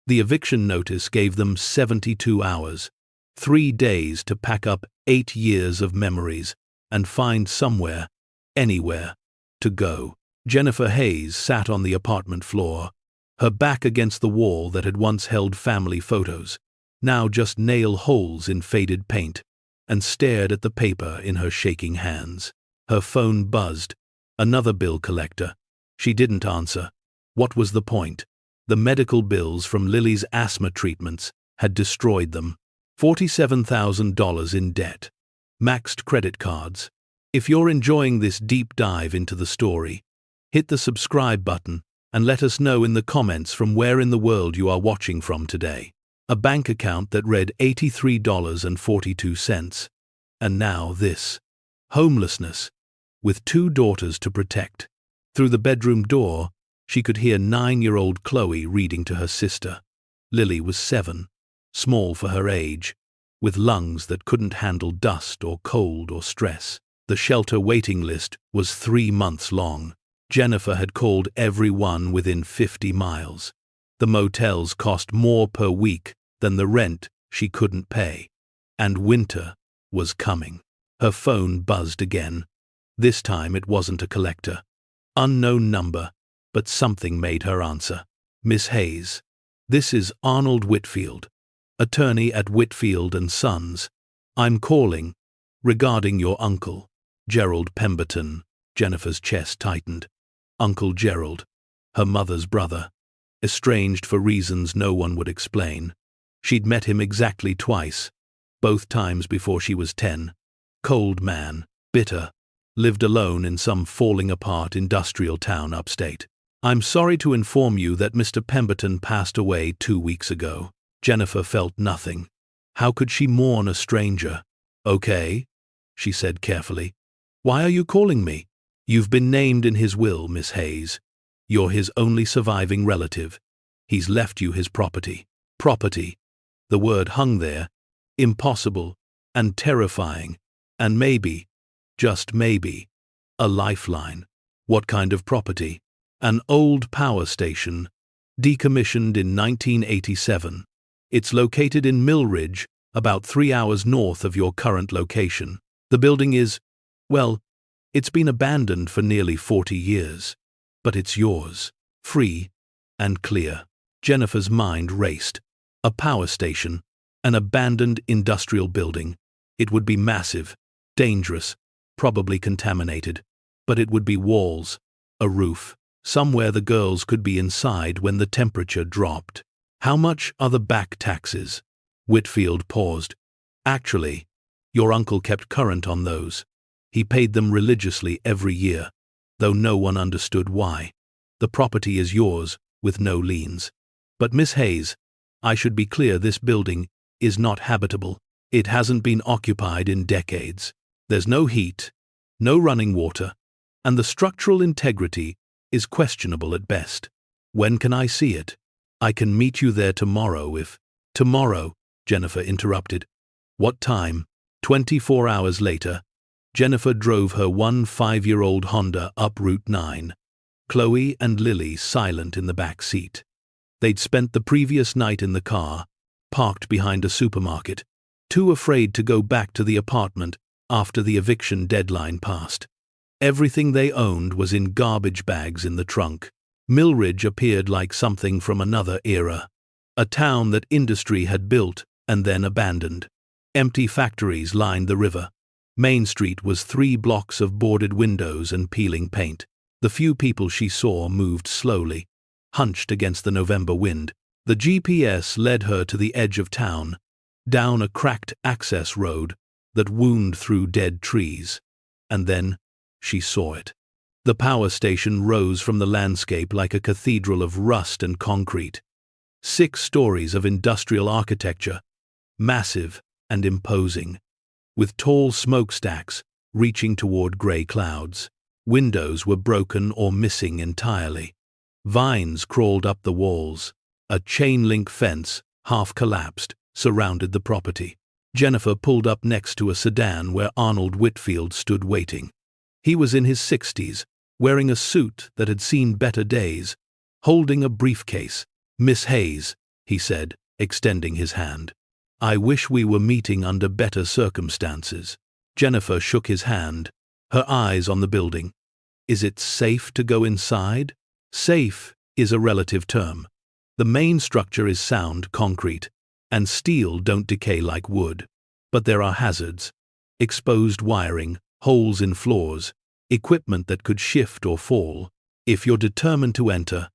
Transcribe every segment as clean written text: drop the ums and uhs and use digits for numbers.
The eviction notice gave them 72 hours, 3 days to pack up 8 years of memories and find somewhere, anywhere, to go. Jennifer Hayes sat on the apartment floor, her back against the wall that had once held family photos, now just nail holes in faded paint, and stared at the paper in her shaking hands. Her phone buzzed. Another bill collector. She didn't answer. What was the point? The medical bills from Lily's asthma treatments had destroyed them. $47,000 in debt. Maxed credit cards. If you're enjoying this deep dive into the story, hit the subscribe button and let us know in the comments from where in the world you are watching from today. A bank account that read $83.42. And now this. Homelessness. With 2 daughters to protect. Through the bedroom door, she could hear 9-year-old Chloe reading to her sister. Lily was 7, small for her age, with lungs that couldn't handle dust or cold or stress. The shelter waiting list was 3 months long. Jennifer had called every one within 50 miles. The motels cost more per week than the rent she couldn't pay. And winter was coming. Her phone buzzed again. This time it wasn't a collector. Unknown number, but something made her answer. Miss Hayes. This is Arnold Whitfield, attorney at Whitfield & Sons. I'm calling regarding your uncle, Gerald Pemberton. Jennifer's chest tightened. Uncle Gerald, her mother's brother, estranged for reasons no one would explain. She'd met him exactly twice, both times before she was 10. Cold man, bitter, lived alone in some falling-apart industrial town upstate. I'm sorry to inform you that Mr. Pemberton passed away 2 weeks ago. Jennifer felt nothing. How could she mourn a stranger? Okay, she said carefully. Why are you calling me? You've been named in his will, Miss Hayes. You're his only surviving relative. He's left you his property. Property. The word hung there, impossible and terrifying, and maybe, just maybe, a lifeline. What kind of property? An old power station, decommissioned in 1987. It's located in Mill Ridge, about 3 hours north of your current location. The building is, well, it's been abandoned for nearly 40 years. But it's yours, free and clear. Jennifer's mind raced. A power station, an abandoned industrial building. It would be massive, dangerous, probably contaminated. But it would be walls, a roof. Somewhere the girls could be inside when the temperature dropped. How much are the back taxes? Whitfield paused. Actually, your uncle kept current on those. He paid them religiously every year, though no one understood why. The property is yours, with no liens. But Miss Hayes, I should be clear, this building is not habitable. It hasn't been occupied in decades. There's no heat, no running water, and the structural integrity is questionable at best. When can I see it? I can meet you there tomorrow if— Tomorrow, Jennifer interrupted. What time? 24 hours later, Jennifer drove her 5-year-old Honda up Route 9. Chloe and Lily silent in the back seat. They'd spent the previous night in the car, parked behind a supermarket, too afraid to go back to the apartment after the eviction deadline passed. Everything they owned was in garbage bags in the trunk. Mill Ridge appeared like something from another era. A town that industry had built and then abandoned. Empty factories lined the river. Main Street was 3 blocks of boarded windows and peeling paint. The few people she saw moved slowly, hunched against the November wind. The GPS led her to the edge of town, down a cracked access road that wound through dead trees. And then she saw it. The power station rose from the landscape like a cathedral of rust and concrete. 6 stories of industrial architecture, massive and imposing, with tall smokestacks reaching toward gray clouds. Windows were broken or missing entirely. Vines crawled up the walls. A chain-link fence, half collapsed, surrounded the property. Jennifer pulled up next to a sedan where Arnold Whitfield stood waiting. He was in his 60s, wearing a suit that had seen better days, holding a briefcase. Miss Hayes, he said, extending his hand. "I wish we were meeting under better circumstances." Jennifer shook his hand, her eyes on the building. "Is it safe to go inside?" "Safe is a relative term. The main structure is sound concrete, and steel don't decay like wood. But there are hazards. Exposed wiring, holes in floors, equipment that could shift or fall. If you're determined to enter,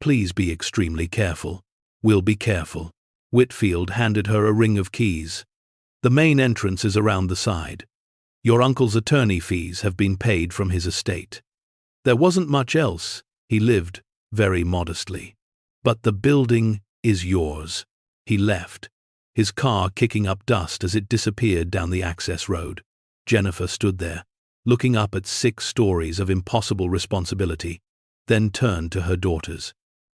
please be extremely careful." "We'll be careful." Whitfield handed her a ring of keys. "The main entrance is around the side. Your uncle's attorney fees have been paid from his estate. There wasn't much else. He lived very modestly. But the building is yours." He left, his car kicking up dust as it disappeared down the access road. Jennifer stood there, looking up at 6 stories of impossible responsibility, then turned to her daughters.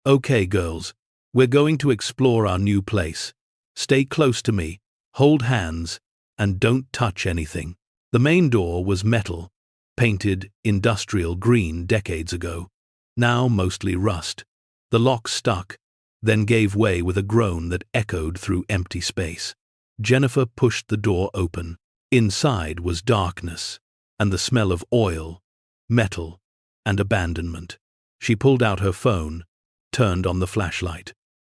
"Okay, girls, we're going to explore our new place. Stay close to me, hold hands, and don't touch anything." The main door was metal, painted industrial green decades ago, now mostly rust. The lock stuck, then gave way with a groan that echoed through empty space. Jennifer pushed the door open. Inside was darkness, and the smell of oil, metal, and abandonment. She pulled out her phone, turned on the flashlight.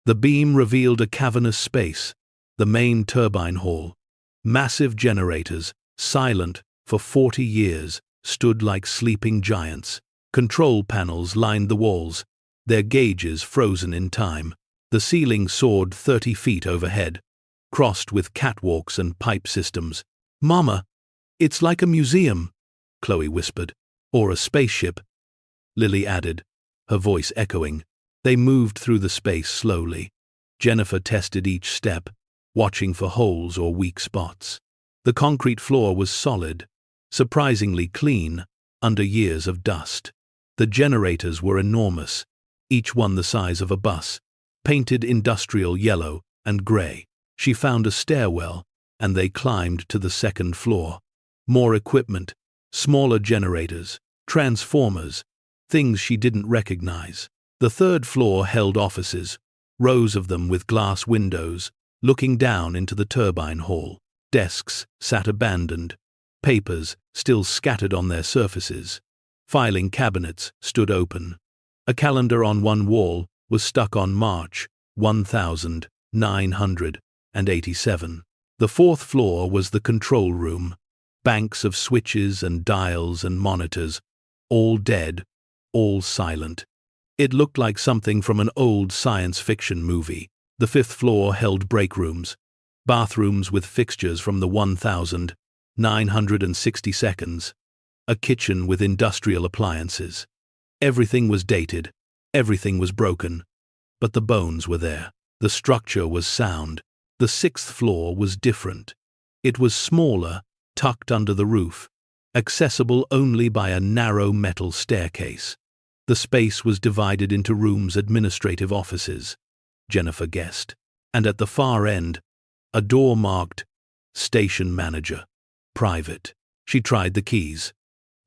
The beam revealed a cavernous space, the main turbine hall. Massive generators, silent for 40 years, stood like sleeping giants. Control panels lined the walls, their gauges frozen in time. The ceiling soared 30 feet overhead, crossed with catwalks and pipe systems. "Mama, it's like a museum," Chloe whispered. "Or a spaceship," Lily added, her voice echoing. They moved through the space slowly. Jennifer tested each step, watching for holes or weak spots. The concrete floor was solid, surprisingly clean under years of dust. The generators were enormous, each one the size of a bus, painted industrial yellow and gray. She found a stairwell, and they climbed to the 2nd floor. More equipment, smaller generators, transformers, things she didn't recognize. The 3rd floor held offices, rows of them with glass windows, looking down into the turbine hall. Desks sat abandoned, papers still scattered on their surfaces. Filing cabinets stood open. A calendar on one wall was stuck on March 1987. The 4th floor was the control room, banks of switches and dials and monitors, all dead, all silent. It looked like something from an old science fiction movie. The 5th floor held break rooms, bathrooms with fixtures from the 1962, a kitchen with industrial appliances. Everything was dated, everything was broken, but the bones were there. The structure was sound. The 6th floor was different. It was smaller, tucked under the roof, accessible only by a narrow metal staircase. The space was divided into rooms, administrative offices, Jennifer guessed, and at the far end, a door marked Station Manager, Private. She tried the keys.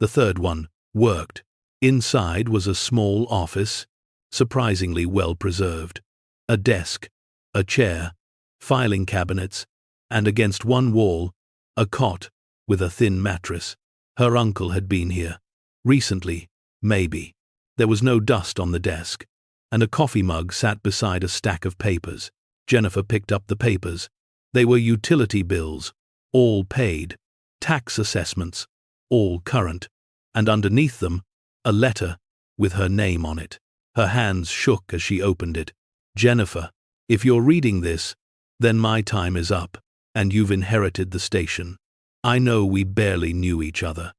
The 3rd one worked. Inside was a small office, surprisingly well preserved. A desk, a chair, filing cabinets, and against one wall, a cot with a thin mattress. Her uncle had been here. Recently, maybe. There was no dust on the desk, and a coffee mug sat beside a stack of papers. Jennifer picked up the papers. They were utility bills, all paid, tax assessments, all current, and underneath them, a letter with her name on it. Her hands shook as she opened it. "Jennifer, if you're reading this, then my time is up, and you've inherited the station. I know we barely knew each other.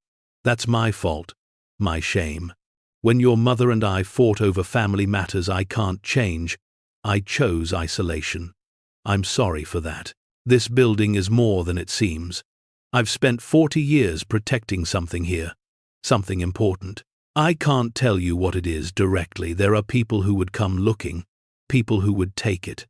That's my fault, my shame. When your mother and I fought over family matters I can't change, I chose isolation. I'm sorry for that. This building is more than it seems. I've spent 40 years protecting something here, something important. I can't tell you what it is directly. There are people who would come looking, people who would take it,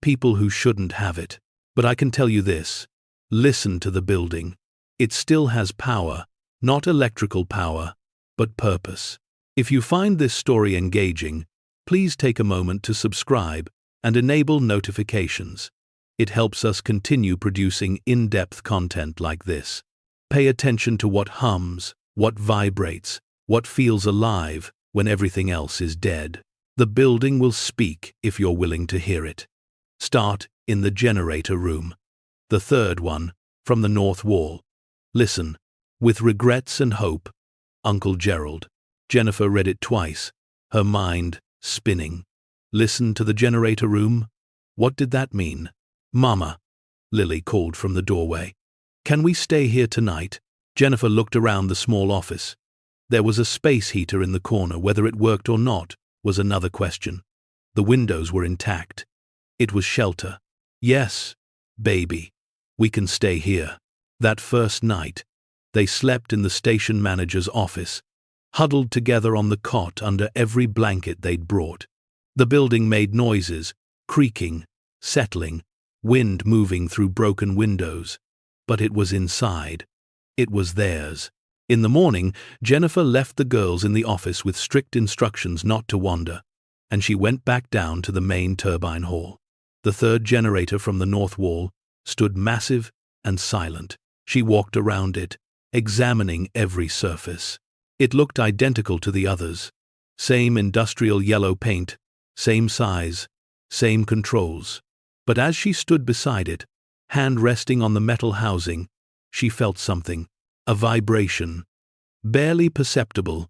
people who shouldn't have it. But I can tell you this, listen to the building. It still has power, not electrical power, but purpose. If you find this story engaging, please take a moment to subscribe and enable notifications. It helps us continue producing in-depth content like this. Pay attention to what hums, what vibrates, what feels alive when everything else is dead. The building will speak if you're willing to hear it. Start in the generator room. The third one, from the north wall. Listen. With regrets and hope, Uncle Gerald. Jennifer read it twice, her mind spinning. Listen to the generator room? What did that mean? Mama, Lily called from the doorway. Can we stay here tonight? Jennifer looked around the small office. There was a space heater in the corner. Whether it worked or not was another question. The windows were intact. It was shelter. Yes, baby, we can stay here. That first night, they slept in the station manager's office, huddled together on the cot under every blanket they'd brought. The building made noises, creaking, settling, wind moving through broken windows. But it was inside. It was theirs. In the morning, Jennifer left the girls in the office with strict instructions not to wander, and she went back down to the main turbine hall. The third generator from the north wall stood massive and silent. She walked around it, examining every surface. It looked identical to the others. Same industrial yellow paint, same size, same controls. But as she stood beside it, hand resting on the metal housing, she felt something, a vibration. Barely perceptible,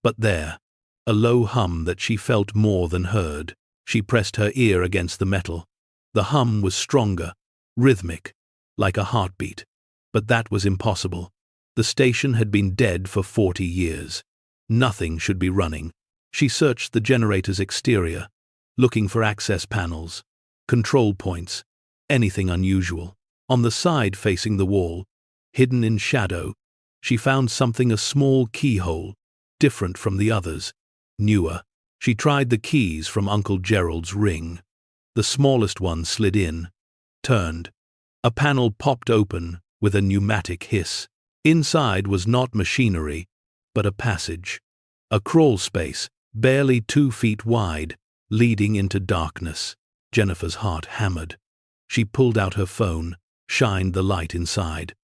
but there, a low hum that she felt more than heard. She pressed her ear against the metal. The hum was stronger, rhythmic, like a heartbeat. But that was impossible. The station had been dead for 40 years. Nothing should be running. She searched the generator's exterior, looking for access panels, control points, anything unusual. On the side facing the wall, hidden in shadow, she found something, a small keyhole, different from the others, newer. She tried the keys from Uncle Gerald's ring. The smallest one slid in, turned. A panel popped open with a pneumatic hiss. Inside was not machinery, but a passage. A crawl space, barely 2 feet wide, leading into darkness. Jennifer's heart hammered. She pulled out her phone, shined the light inside.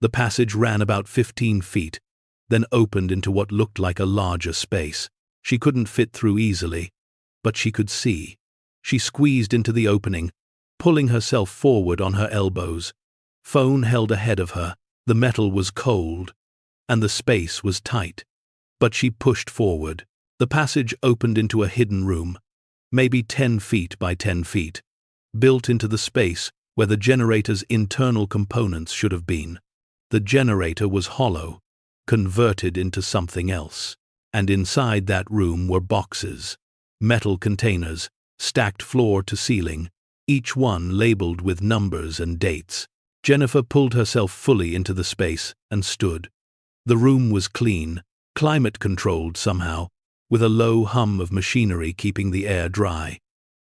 The passage ran about 15 feet, then opened into what looked like a larger space. She couldn't fit through easily, but she could see. She squeezed into the opening, pulling herself forward on her elbows. Phone held ahead of her. The metal was cold, and the space was tight. But she pushed forward. The passage opened into a hidden room, maybe 10 feet by 10 feet, built into the space where the generator's internal components should have been. The generator was hollow, converted into something else. And inside that room were boxes, metal containers, stacked floor to ceiling, each one labeled with numbers and dates. Jennifer pulled herself fully into the space and stood. The room was clean, climate-controlled somehow, with a low hum of machinery keeping the air dry.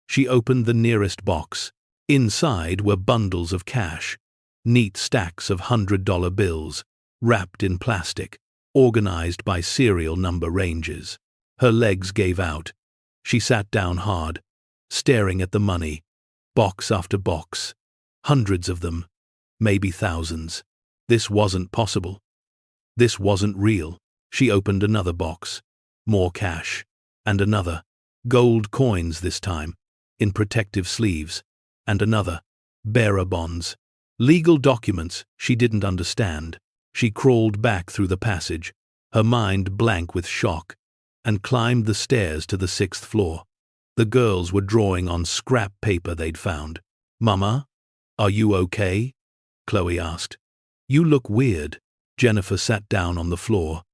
She opened the nearest box. Inside were bundles of cash, neat stacks of $100 bills, wrapped in plastic, organized by serial number ranges. Her legs gave out. She sat down hard, staring at the money, box after box, hundreds of them, maybe thousands. This wasn't possible. This wasn't real. She opened another box. More cash. And another. Gold coins this time, in protective sleeves. And another. Bearer bonds. Legal documents she didn't understand. She crawled back through the passage, her mind blank with shock, and climbed the stairs to the 6th floor. The girls were drawing on scrap paper they'd found. "Mama, are you okay?" Chloe asked. "You look weird." Jennifer sat down on the floor,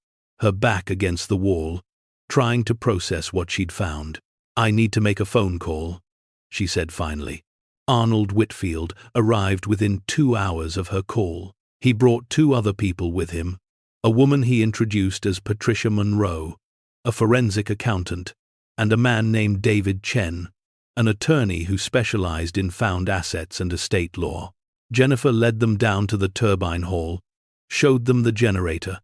her back against the wall, trying to process what she'd found. "I need to make a phone call," she said finally. Arnold Whitfield arrived within 2 hours of her call. He brought 2 other people with him, a woman he introduced as Patricia Monroe, a forensic accountant, and a man named David Chen, an attorney who specialized in found assets and estate law. Jennifer led them down to the turbine hall, showed them the generator,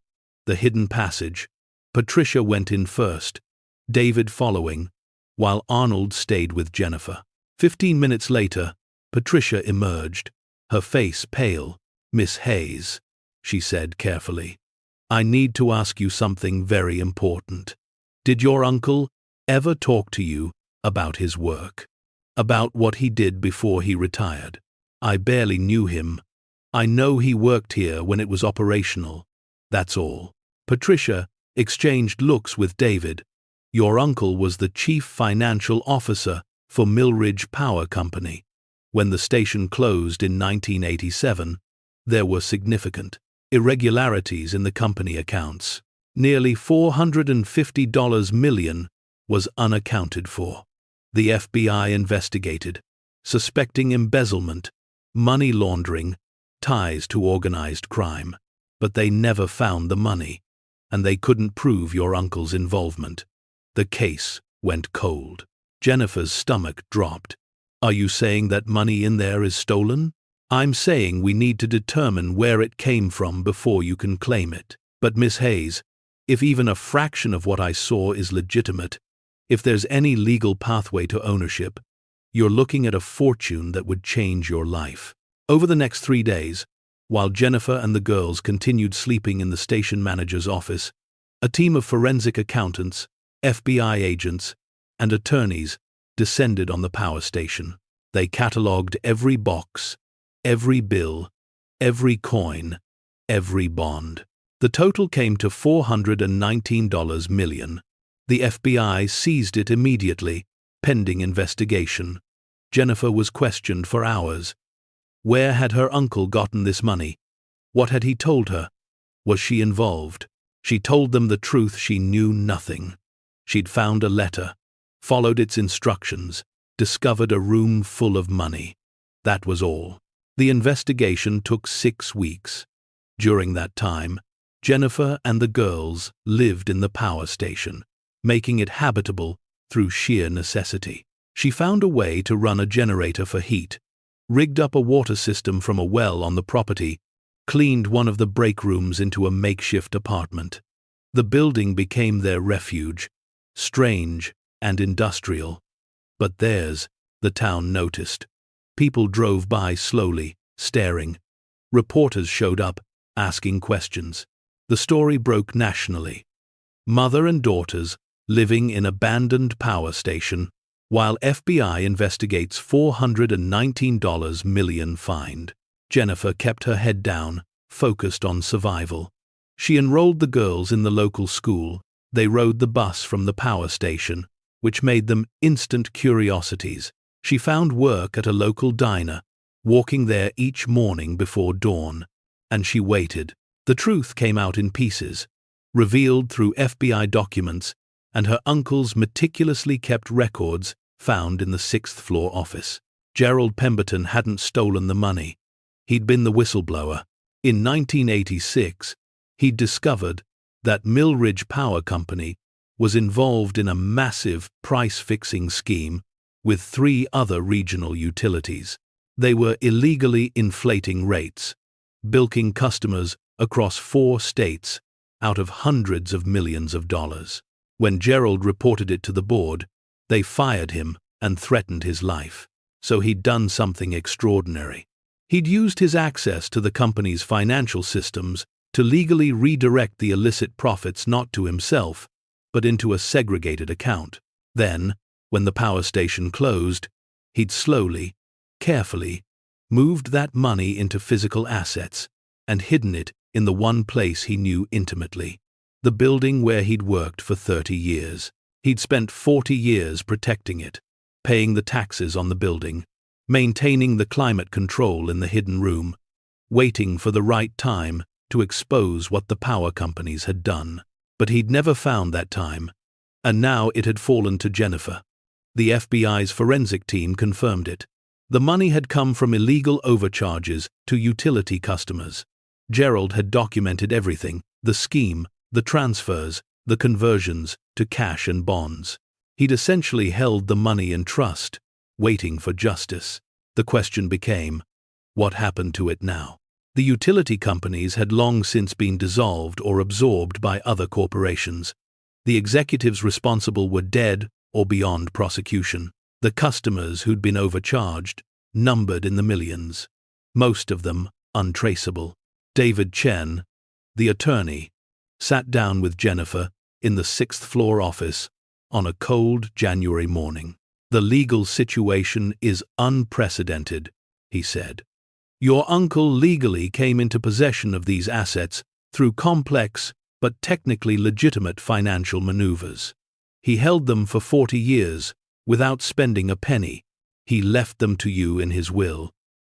the hidden passage. Patricia went in first, David following, while Arnold stayed with Jennifer. 15 minutes later, Patricia emerged, her face pale. "Miss Hayes," she said carefully, "I need to ask you something very important. Did your uncle ever talk to you about his work? About what he did before he retired? I barely knew him. I know he worked here when it was operational. That's all." Patricia exchanged looks with David. "Your uncle was the chief financial officer for Millridge Power Company. When the station closed in 1987, there were significant irregularities in the company accounts. Nearly $450 million was unaccounted for. The FBI investigated, suspecting embezzlement, money laundering, ties to organized crime. But they never found the money, and they couldn't prove your uncle's involvement. The case went cold." Jennifer's stomach dropped. "Are you saying that money in there is stolen?" "I'm saying we need to determine where it came from before you can claim it. But Miss Hayes, if even a fraction of what I saw is legitimate, if there's any legal pathway to ownership, you're looking at a fortune that would change your life." Over the next 3 days, while Jennifer and the girls continued sleeping in the station manager's office, a team of forensic accountants, FBI agents, and attorneys descended on the power station. They catalogued every box, every bill, every coin, every bond. The total came to $419 million. The FBI seized it immediately, pending investigation. Jennifer was questioned for hours. Where had her uncle gotten this money? What had he told her? Was she involved? She told them the truth: she knew nothing. She'd found a letter, followed its instructions, discovered a room full of money. That was all. The investigation took 6 weeks. During that time, Jennifer and the girls lived in the power station, making it habitable through sheer necessity. She found a way to run a generator for heat, rigged up a water system from a well on the property, cleaned one of the break rooms into a makeshift apartment. The building became their refuge, strange and industrial. But theirs, the town noticed. People drove by slowly, staring. Reporters showed up, asking questions. The story broke nationally. Mother and daughters living in abandoned power station, while FBI investigates $419 million find. Jennifer kept her head down, focused on survival. She enrolled the girls in the local school. They rode the bus from the power station, which made them instant curiosities. She found work at a local diner, walking there each morning before dawn. And she waited. The truth came out in pieces, revealed through FBI documents and her uncle's meticulously kept records found in the 6th floor office. Gerald Pemberton hadn't stolen the money. He'd been the whistleblower. In 1986, he'd discovered that Millridge Power Company was involved in a massive price-fixing scheme with 3 other regional utilities. They were illegally inflating rates, bilking customers across 4 states out of hundreds of millions of dollars. When Gerald reported it to the board, they fired him and threatened his life. So he'd done something extraordinary. He'd used his access to the company's financial systems to legally redirect the illicit profits not to himself, but into a segregated account. Then, when the power station closed, he'd slowly, carefully, moved that money into physical assets and hidden it in the one place he knew intimately, the building where he'd worked for 30 years. He'd spent 40 years protecting it, paying the taxes on the building, maintaining the climate control in the hidden room, waiting for the right time to expose what the power companies had done. But he'd never found that time, and now it had fallen to Jennifer. The FBI's forensic team confirmed it. The money had come from illegal overcharges to utility customers. Gerald had documented everything: the scheme, the transfers, the conversions to cash and bonds. He'd essentially held the money in trust, waiting for justice. The question became, what happened to it now? The utility companies had long since been dissolved or absorbed by other corporations. The executives responsible were dead or beyond prosecution. The customers who'd been overcharged numbered in the millions, most of them untraceable. David Chen, the attorney, sat down with Jennifer in the sixth-floor office on a cold January morning. "The legal situation is unprecedented," he said. "Your uncle legally came into possession of these assets through complex but technically legitimate financial maneuvers. He held them for 40 years without spending a penny. He left them to you in his will.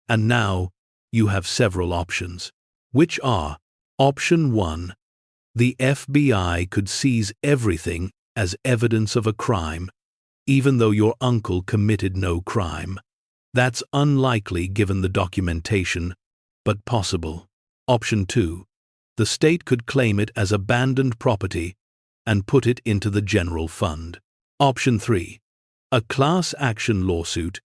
And now you have several options, which are: Option 1. The FBI could seize everything as evidence of a crime, even though your uncle committed no crime. That's unlikely given the documentation, but possible. Option 2. The state could claim it as abandoned property and put it into the general fund. Option 3. A class action lawsuit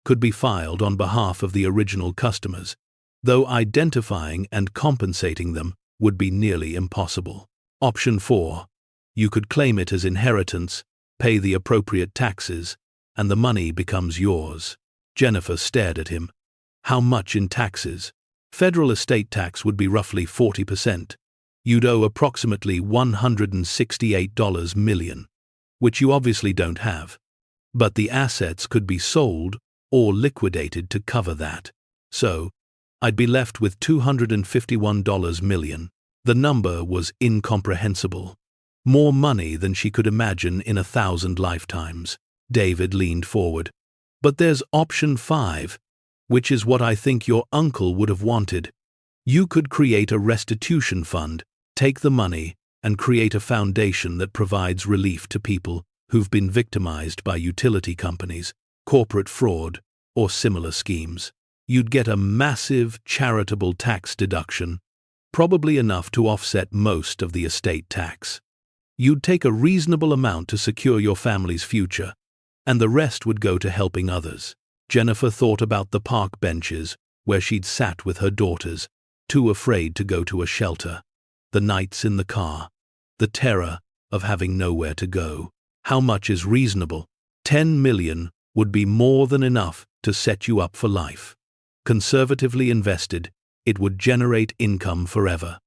could be filed on behalf of the original customers, though identifying and compensating them would be nearly impossible. Option 4. You could claim it as inheritance, pay the appropriate taxes, and the money becomes yours. Jennifer stared at him. How much in taxes? Federal estate tax would be roughly 40%. You'd owe approximately $168 million, which you obviously don't have. But the assets could be sold or liquidated to cover that. So, I'd be left with $251 million. The number was incomprehensible. More money than she could imagine in 1,000 lifetimes. David leaned forward. But there's option 5, which is what I think your uncle would have wanted. You could create a restitution fund, take the money, and create a foundation that provides relief to people who've been victimized by utility companies, corporate fraud, or similar schemes. You'd get a massive charitable tax deduction, probably enough to offset most of the estate tax. You'd take a reasonable amount to secure your family's future, and the rest would go to helping others. Jennifer thought about the park benches where she'd sat with her daughters, too afraid to go to a shelter, the nights in the car, the terror of having nowhere to go. How much is reasonable? 10 million would be more than enough to set you up for life. Conservatively invested, it would generate income forever.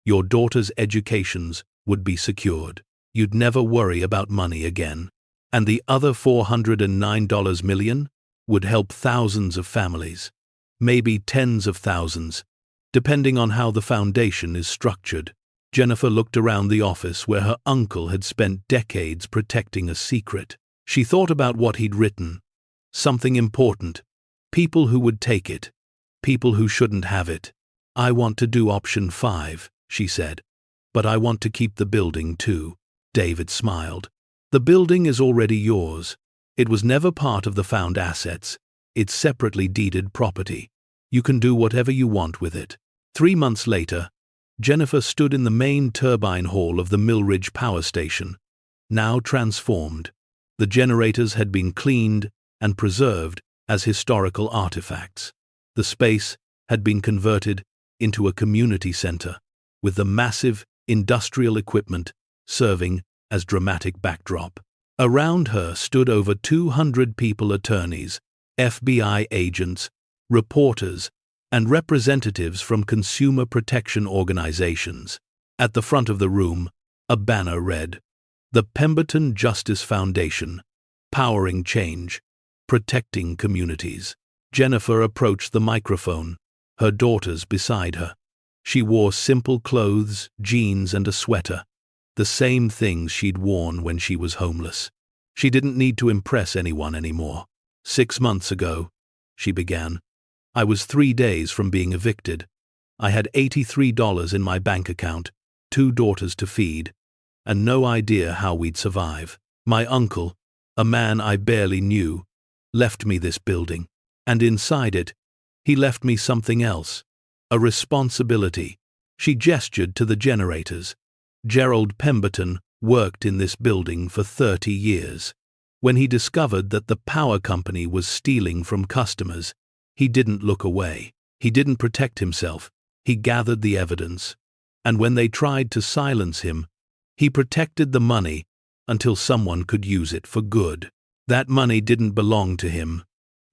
Your daughter's educations would be secured. You'd never worry about money again. And the other $409 million would help thousands of families, maybe tens of thousands, depending on how the foundation is structured. Jennifer looked around the office where her uncle had spent decades protecting a secret. She thought about what he'd written. Something important. People who would take it. People who shouldn't have it. "I want to do option 5, she said. "But I want to keep the building too." David smiled. "The building is already yours. It was never part of the found assets. It's separately deeded property. You can do whatever you want with it." 3 months later, Jennifer stood in the main turbine hall of the Millridge Power Station, now transformed. The generators had been cleaned and preserved as historical artifacts. The space had been converted into a community center, with the massive industrial equipment serving as dramatic backdrop. Around her stood over 200 people, attorneys, FBI agents, reporters, and representatives from consumer protection organizations. At the front of the room, a banner read, "The Pemberton Justice Foundation, powering change, protecting communities." Jennifer approached the microphone, her daughters beside her. She wore simple clothes, jeans, and a sweater, the same things she'd worn when she was homeless. She didn't need to impress anyone anymore. "6 months ago," she began, "I was 3 days from being evicted. I had $83 in my bank account, 2 daughters to feed, and no idea how we'd survive. My uncle, a man I barely knew, left me this building. And inside it, he left me something else. A responsibility." She gestured to the generators. "Gerald Pemberton worked in this building for 30 years. When he discovered that the power company was stealing from customers, he didn't look away. He didn't protect himself. He gathered the evidence. And when they tried to silence him, he protected the money until someone could use it for good. That money didn't belong to him.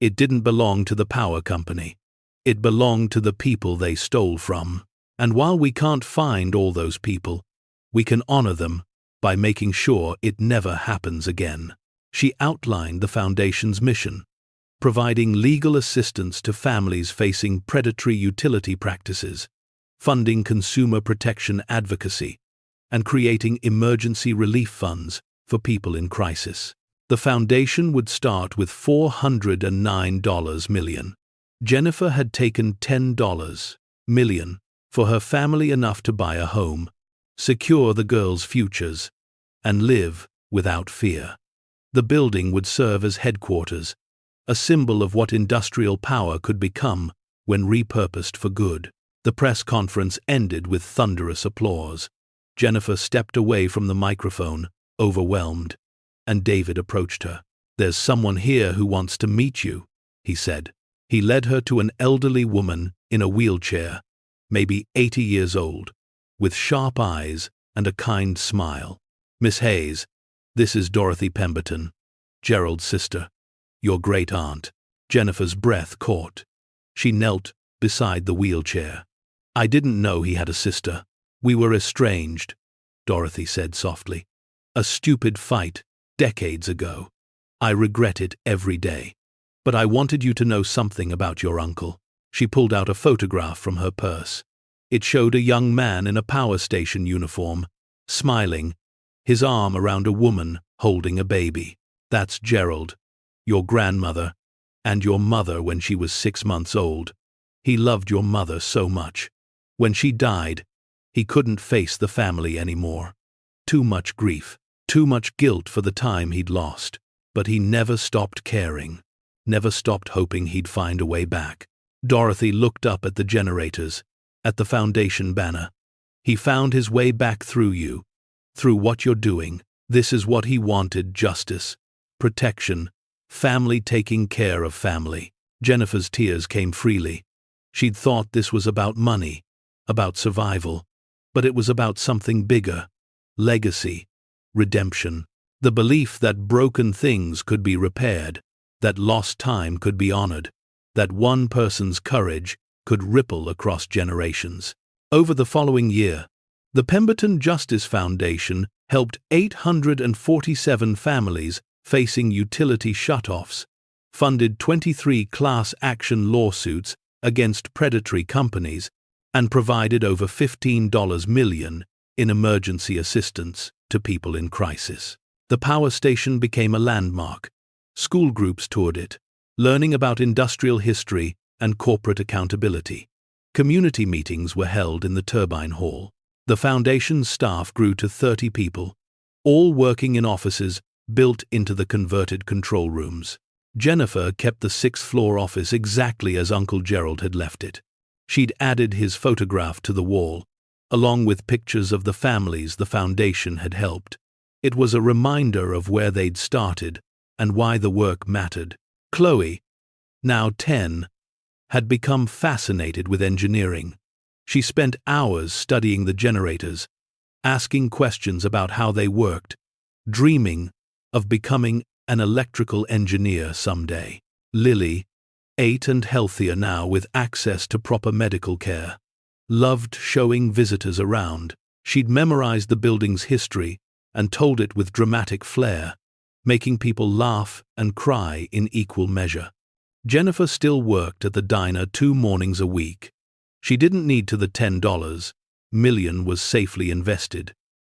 It didn't belong to the power company. It belonged to the people they stole from. And while we can't find all those people, we can honor them by making sure it never happens again. She outlined the Foundation's mission, providing legal assistance to families facing predatory utility practices, funding consumer protection advocacy, and creating emergency relief funds for people in crisis. The foundation would start with $409 million. Jennifer had taken $10 million for her family, enough to buy a home, secure the girls' futures, and live without fear. The building would serve as headquarters, a symbol of what industrial power could become when repurposed for good. The press conference ended with thunderous applause. Jennifer stepped away from the microphone, overwhelmed, and David approached her. "There's someone here who wants to meet you," he said. He led her to an elderly woman in a wheelchair, maybe 80 years old, with sharp eyes and a kind smile. "Miss Hayes, this is Dorothy Pemberton, Gerald's sister, your great-aunt." Jennifer's breath caught. She knelt beside the wheelchair. "I didn't know he had a sister. We were estranged," Dorothy said softly. "A stupid fight, decades ago. I regret it every day. But I wanted you to know something about your uncle." She pulled out a photograph from her purse. It showed a young man in a power station uniform, smiling, his arm around a woman holding a baby. "That's Gerald, your grandmother, and your mother when she was 6 months old. He loved your mother so much. When she died, he couldn't face the family anymore. Too much grief, too much guilt for the time he'd lost. But he never stopped caring, never stopped hoping he'd find a way back." Dorothy looked up at the generators, at the foundation banner. "He found his way back through you, through what you're doing. This is what he wanted: justice, protection, family taking care of family." Jennifer's tears came freely. She'd thought this was about money, about survival, but it was about something bigger: legacy, redemption, the belief that broken things could be repaired, that lost time could be honored, that one person's courage could ripple across generations. Over the following year, the Pemberton Justice Foundation helped 847 families facing utility shutoffs, funded 23 class action lawsuits against predatory companies, and provided over $15 million in emergency assistance to people in crisis. The power station became a landmark. School groups toured it, learning about industrial history and corporate accountability. Community meetings were held in the turbine hall. The foundation's staff grew to 30 people, all working in offices built into the converted control rooms. Jennifer kept the 6th-floor office exactly as Uncle Gerald had left it. She'd added his photograph to the wall, along with pictures of the families the foundation had helped. It was a reminder of where they'd started and why the work mattered. Chloe, now 10, had become fascinated with engineering. She spent hours studying the generators, asking questions about how they worked, dreaming of becoming an electrical engineer someday. Lily, 8 and healthier now with access to proper medical care, loved showing visitors around. She'd memorized the building's history and told it with dramatic flair, making people laugh and cry in equal measure. Jennifer still worked at the diner 2 mornings a week. She didn't need to. The $10 million was safely invested,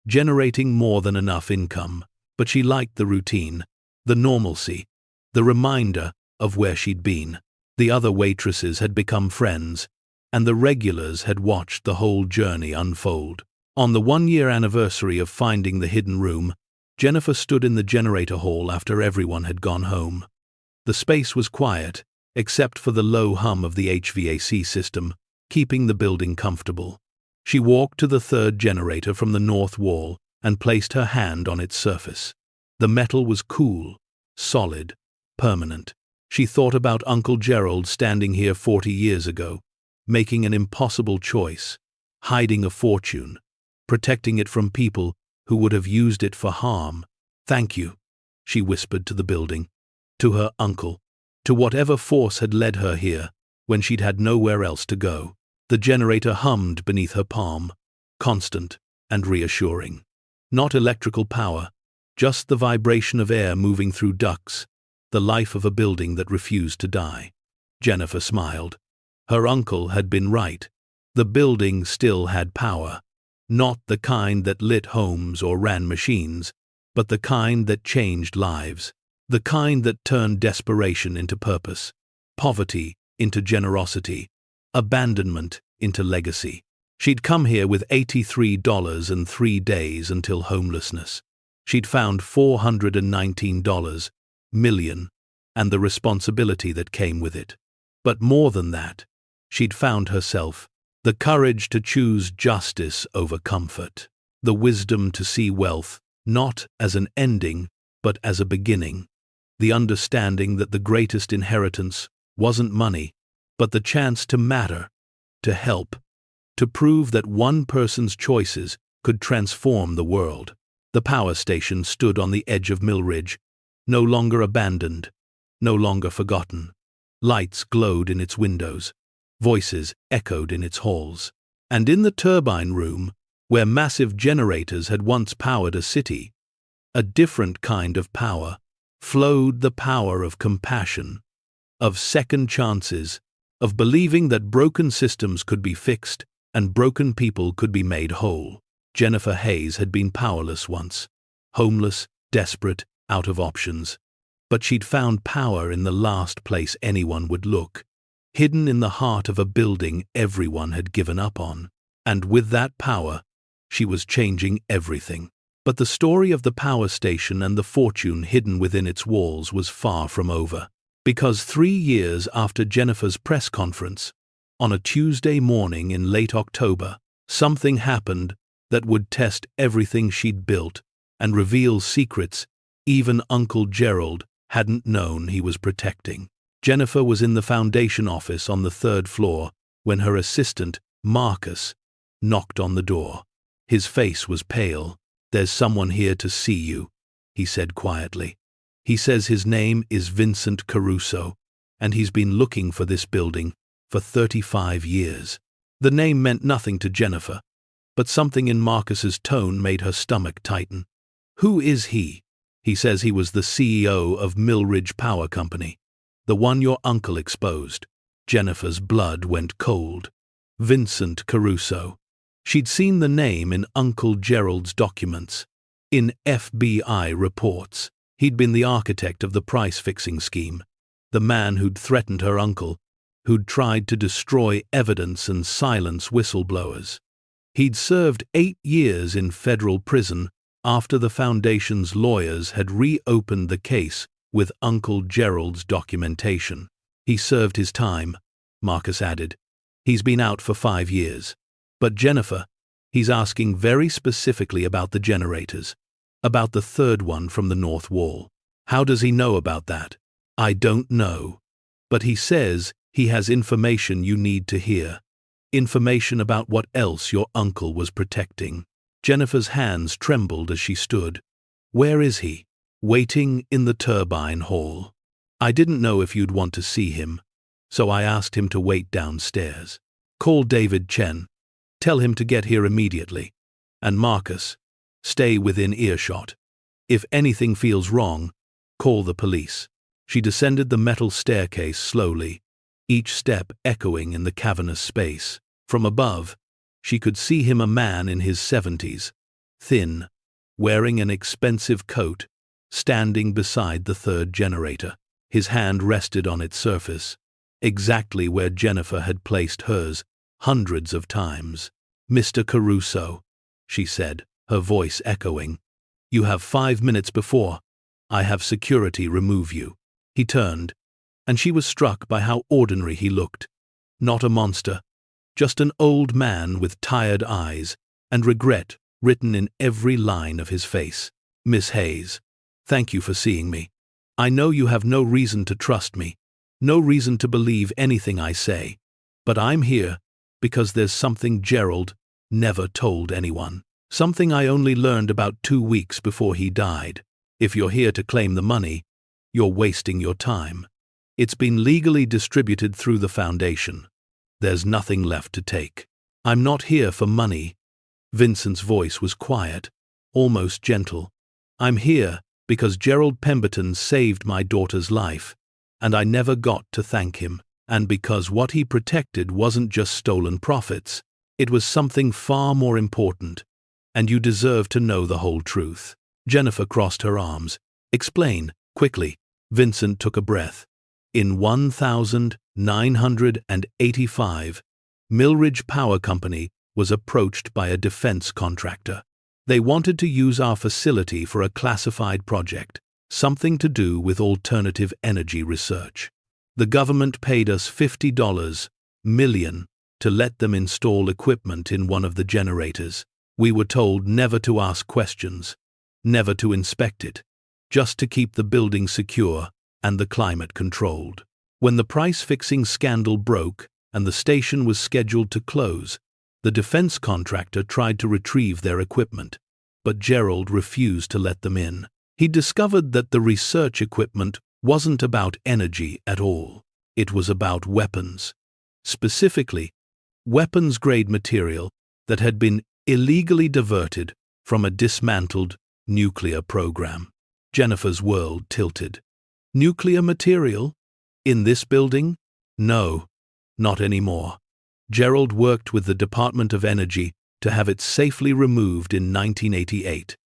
generating more than enough income, but she liked the routine, the normalcy, the reminder of where she'd been. The other waitresses had become friends, and the regulars had watched the whole journey unfold. On the 1-year anniversary of finding the hidden room, Jennifer stood in the generator hall after everyone had gone home. The space was quiet, except for the low hum of the HVAC system, keeping the building comfortable. She walked to the 3rd generator from the north wall and placed her hand on its surface. The metal was cool, solid, permanent. She thought about Uncle Gerald standing here 40 years ago, making an impossible choice, hiding a fortune, protecting it from people who would have used it for harm. "Thank you," she whispered to the building. to her uncle, to whatever force had led her here when she'd had nowhere else to go. The generator hummed beneath her palm, constant and reassuring. Not electrical power, just the vibration of air moving through ducts, the life of a building that refused to die. Jennifer smiled. Her uncle had been right. The building still had power. Not the kind that lit homes or ran machines, but the kind that changed lives. The kind that turned desperation into purpose, poverty into generosity, abandonment into legacy. She'd come here with $83 and 3 days until homelessness. She'd found $419 million and the responsibility that came with it. But more than that, she'd found herself, the courage to choose justice over comfort, the wisdom to see wealth not as an ending but as a beginning, the understanding that the greatest inheritance wasn't money, but the chance to matter, to help, to prove that one person's choices could transform the world. The power station stood on the edge of Mill Ridge, no longer abandoned, no longer forgotten. Lights glowed in its windows, voices echoed in its halls. And in the turbine room, where massive generators had once powered a city, a different kind of power flowed, the power of compassion, of second chances, of believing that broken systems could be fixed and broken people could be made whole. Jennifer Hayes had been powerless once, homeless, desperate, out of options. But she'd found power in the last place anyone would look, hidden in the heart of a building everyone had given up on. And with that power, she was changing everything. But the story of the power station and the fortune hidden within its walls was far from over. Because 3 years after Jennifer's press conference, on a Tuesday morning in late October, something happened that would test everything she'd built and reveal secrets even Uncle Gerald hadn't known he was protecting. Jennifer was in the foundation office on the 3rd floor when her assistant, Marcus, knocked on the door. His face was pale. "There's someone here to see you," he said quietly. "He says his name is Vincent Caruso, and he's been looking for this building for 35 years. The name meant nothing to Jennifer, but something in Marcus's tone made her stomach tighten. "Who is he?" "He says he was the CEO of Mill Ridge Power Company, the one your uncle exposed." Jennifer's blood went cold. Vincent Caruso. She'd seen the name in Uncle Gerald's documents, in FBI reports. He'd been the architect of the price-fixing scheme, the man who'd threatened her uncle, who'd tried to destroy evidence and silence whistleblowers. He'd served 8 years in federal prison after the Foundation's lawyers had reopened the case with Uncle Gerald's documentation. "He served his time," Marcus added. "He's been out for 5 years. But Jennifer, he's asking very specifically about the generators, about the 3rd one from the north wall." "How does he know about that?" "I don't know. But he says he has information you need to hear. Information about what else your uncle was protecting." Jennifer's hands trembled as she stood. "Where is he?" "Waiting in the turbine hall. I didn't know if you'd want to see him, so I asked him to wait downstairs. Call David Chen. Tell him to get here immediately. And Marcus, stay within earshot. If anything feels wrong, call the police." She descended the metal staircase slowly, each step echoing in the cavernous space. From above, she could see him, a man in his 70s, thin, wearing an expensive coat, standing beside the 3rd generator. His hand rested on its surface, exactly where Jennifer had placed hers hundreds of times. "Mr. Caruso," she said, her voice echoing, "you have 5 minutes before I have security remove you." He turned, and she was struck by how ordinary he looked. Not a monster, just an old man with tired eyes and regret written in every line of his face. "Miss Hayes, thank you for seeing me. I know you have no reason to trust me, no reason to believe anything I say, but I'm here because there's something Gerald never told anyone. Something I only learned about 2 weeks before he died. If you're here to claim the money, You're wasting your time. It's been legally distributed through the foundation. There's nothing left to take. I'm not here for money. Vincent's voice was quiet, almost gentle. I'm here because Gerald Pemberton saved my daughter's life, and I never got to thank him. And because what he protected wasn't just stolen profits, it was something far more important, and you deserve to know the whole truth. Jennifer crossed her arms. Explain, quickly. Vincent took a breath. In 1985, Millridge Power Company was approached by a defense contractor. They wanted to use our facility for a classified project, something to do with alternative energy research. The government paid us $50 million to let them install equipment in one of the generators. We were told never to ask questions, never to inspect it, just to keep the building secure and the climate controlled. When the price-fixing scandal broke and the station was scheduled to close, the defense contractor tried to retrieve their equipment, but Gerald refused to let them in. He discovered that the research equipment wasn't about energy at all. It was about weapons. Specifically, weapons-grade material that had been illegally diverted from a dismantled nuclear program. Jennifer's world tilted. Nuclear material? In this building? No, not anymore. Gerald worked with the Department of Energy to have it safely removed in 1988.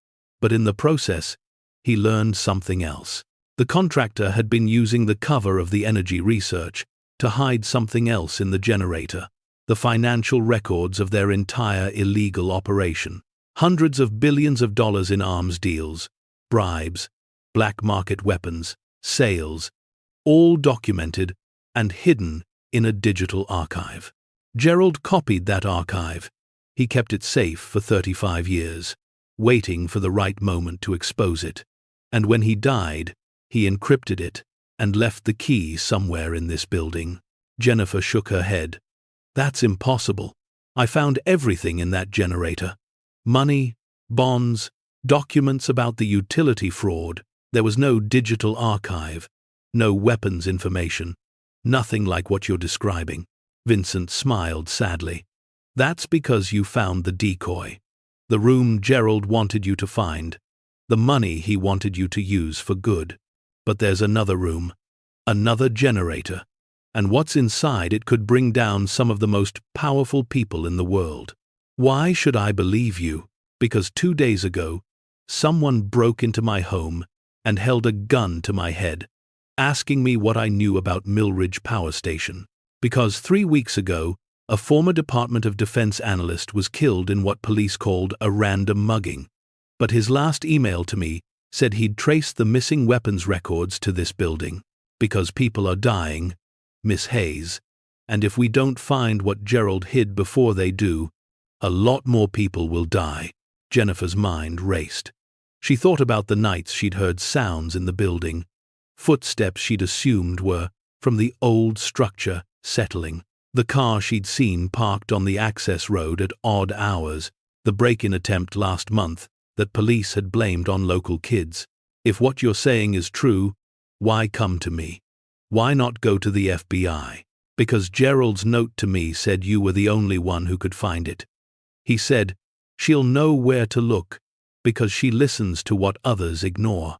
But in the process, he learned something else. The contractor had been using the cover of the energy research to hide something else in the generator, the financial records of their entire illegal operation. Hundreds of billions of dollars in arms deals, bribes, black market weapons, sales, all documented and hidden in a digital archive. Gerald copied that archive. He kept it safe for 35 years, waiting for the right moment to expose it. And when he died, he encrypted it and left the key somewhere in this building. Jennifer shook her head. That's impossible. I found everything in that generator. Money, bonds, documents about the utility fraud. There was no digital archive, no weapons information, nothing like what you're describing. Vincent smiled sadly. That's because you found the decoy. The room Gerald wanted you to find. The money he wanted you to use for good. But there's another room, another generator, and what's inside it could bring down some of the most powerful people in the world. Why should I believe you? Because 2 days ago, someone broke into my home and held a gun to my head, asking me what I knew about Millridge Power Station. Because 3 weeks ago, a former Department of Defense analyst was killed in what police called a random mugging. But his last email to me said he'd traced the missing weapons records to this building. Because people are dying, Miss Hayes, and if we don't find what Gerald hid before they do, a lot more people will die. Jennifer's mind raced. She thought about the nights she'd heard sounds in the building, footsteps she'd assumed were from the old structure settling, the car she'd seen parked on the access road at odd hours, the break-in attempt last month that police had blamed on local kids. If what you're saying is true, why come to me? Why not go to the FBI? Because Gerald's note to me said you were the only one who could find it. He said, she'll know where to look, because she listens to what others ignore.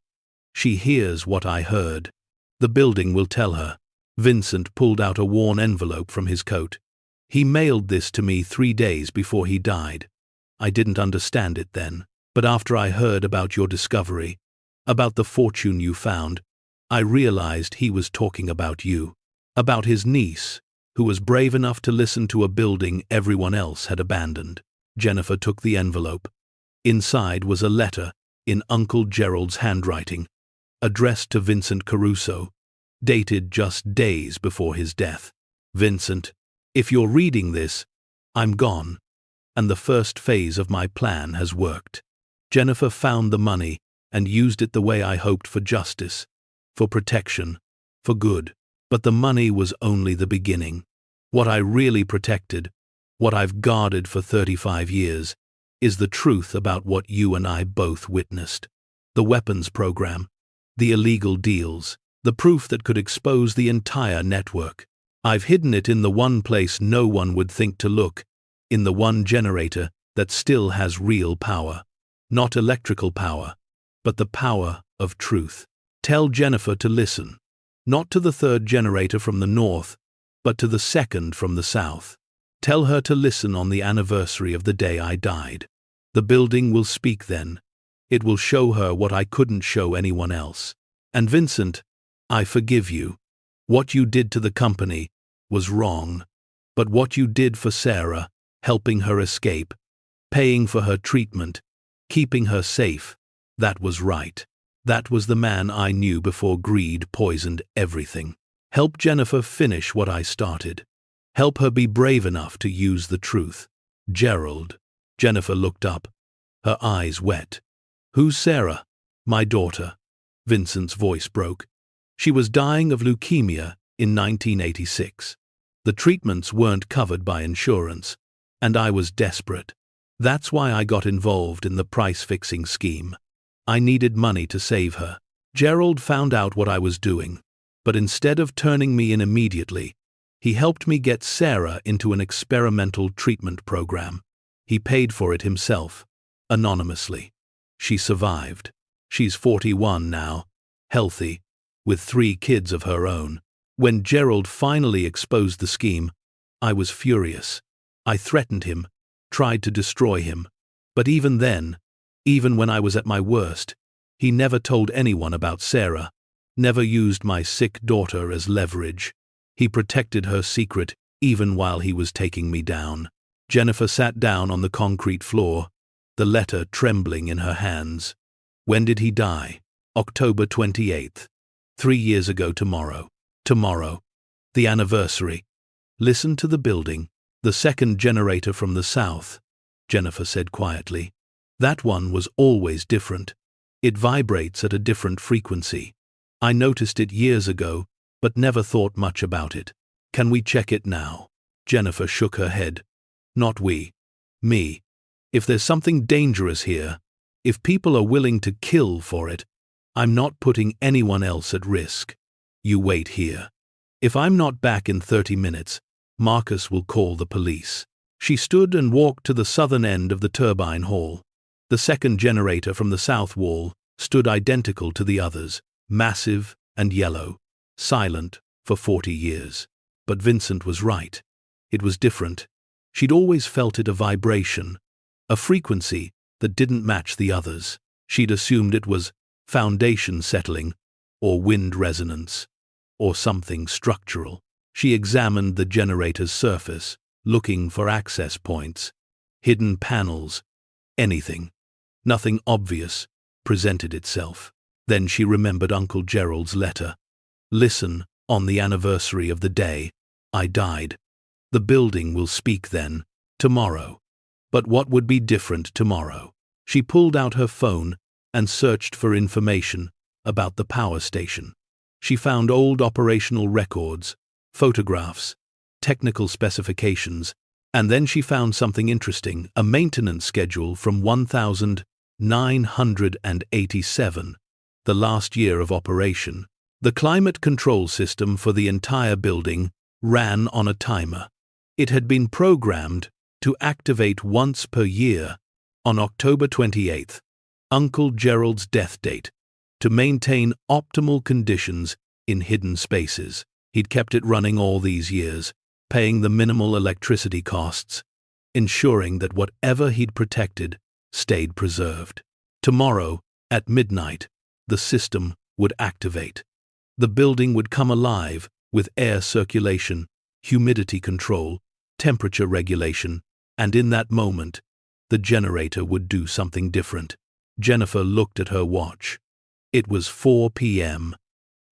She hears what I heard. The building will tell her. Vincent pulled out a worn envelope from his coat. He mailed this to me 3 days before he died. I didn't understand it then. But after I heard about your discovery, about the fortune you found, I realized he was talking about you, about his niece, who was brave enough to listen to a building everyone else had abandoned. Jennifer took the envelope. Inside was a letter in Uncle Gerald's handwriting, addressed to Vincent Caruso, dated just days before his death. Vincent, if you're reading this, I'm gone, and the first phase of my plan has worked. Jennifer found the money and used it the way I hoped, for justice, for protection, for good. But the money was only the beginning. What I really protected, what I've guarded for 35 years, is the truth about what you and I both witnessed. The weapons program, The illegal deals, the proof that could expose the entire network. I've hidden it in the one place no one would think to look, in the one generator that still has real power. Not electrical power, but the power of truth. Tell Jennifer to listen. Not to the third generator from the north, but to the second from the south. Tell her to listen on the anniversary of the day I died. The building will speak then. It will show her what I couldn't show anyone else. And Vincent, I forgive you. What you did to the company was wrong. But what you did for Sarah, helping her escape, paying for her treatment, keeping her safe, that was right. That was the man I knew before greed poisoned everything. Help Jennifer finish what I started. Help her be brave enough to use the truth. Gerald. Jennifer looked up, her eyes wet. Who's Sarah? My daughter. Vincent's voice broke. She was dying of leukemia in 1986. The treatments weren't covered by insurance, and I was desperate. That's why I got involved in the price-fixing scheme. I needed money to save her. Gerald found out what I was doing, but instead of turning me in immediately, he helped me get Sarah into an experimental treatment program. He paid for it himself, anonymously. She survived. She's 41 now, healthy, with 3 kids of her own. When Gerald finally exposed the scheme, I was furious. I threatened him, tried to destroy him. But even then, even when I was at my worst, he never told anyone about Sarah, never used my sick daughter as leverage. He protected her secret even while he was taking me down. Jennifer sat down on the concrete floor, the letter trembling in her hands. When did he die? October 28th. 3 years ago tomorrow. Tomorrow. The anniversary. Listen to the building. The second generator from the south, Jennifer said quietly. That one was always different. It vibrates at a different frequency. I noticed it years ago, but never thought much about it. Can we check it now? Jennifer shook her head. Not we. Me. If there's something dangerous here, if people are willing to kill for it, I'm not putting anyone else at risk. You wait here. If I'm not back in 30 minutes, Marcus will call the police. She stood and walked to the southern end of the turbine hall. The second generator from the south wall stood identical to the others, massive and yellow, silent for 40 years. But Vincent was right. It was different. She'd always felt it a vibration, a frequency that didn't match the others. She'd assumed it was foundation settling, or wind resonance, or something structural. She examined the generator's surface, looking for access points, hidden panels, anything. Nothing obvious presented itself. Then she remembered Uncle Gerald's letter. Listen, on the anniversary of the day I died. The building will speak then, tomorrow. But what would be different tomorrow? She pulled out her phone and searched for information about the power station. She found old operational records, photographs, technical specifications, and then she found something interesting, a maintenance schedule from 1987, the last year of operation. The climate control system for the entire building ran on a timer. It had been programmed to activate once per year on October 28th, Uncle Gerald's death date, to maintain optimal conditions in hidden spaces. He'd kept it running all these years, paying the minimal electricity costs, ensuring that whatever he'd protected stayed preserved. Tomorrow, at midnight, the system would activate. The building would come alive with air circulation, humidity control, temperature regulation, and in that moment, the generator would do something different. Jennifer looked at her watch. It was 4 p.m.,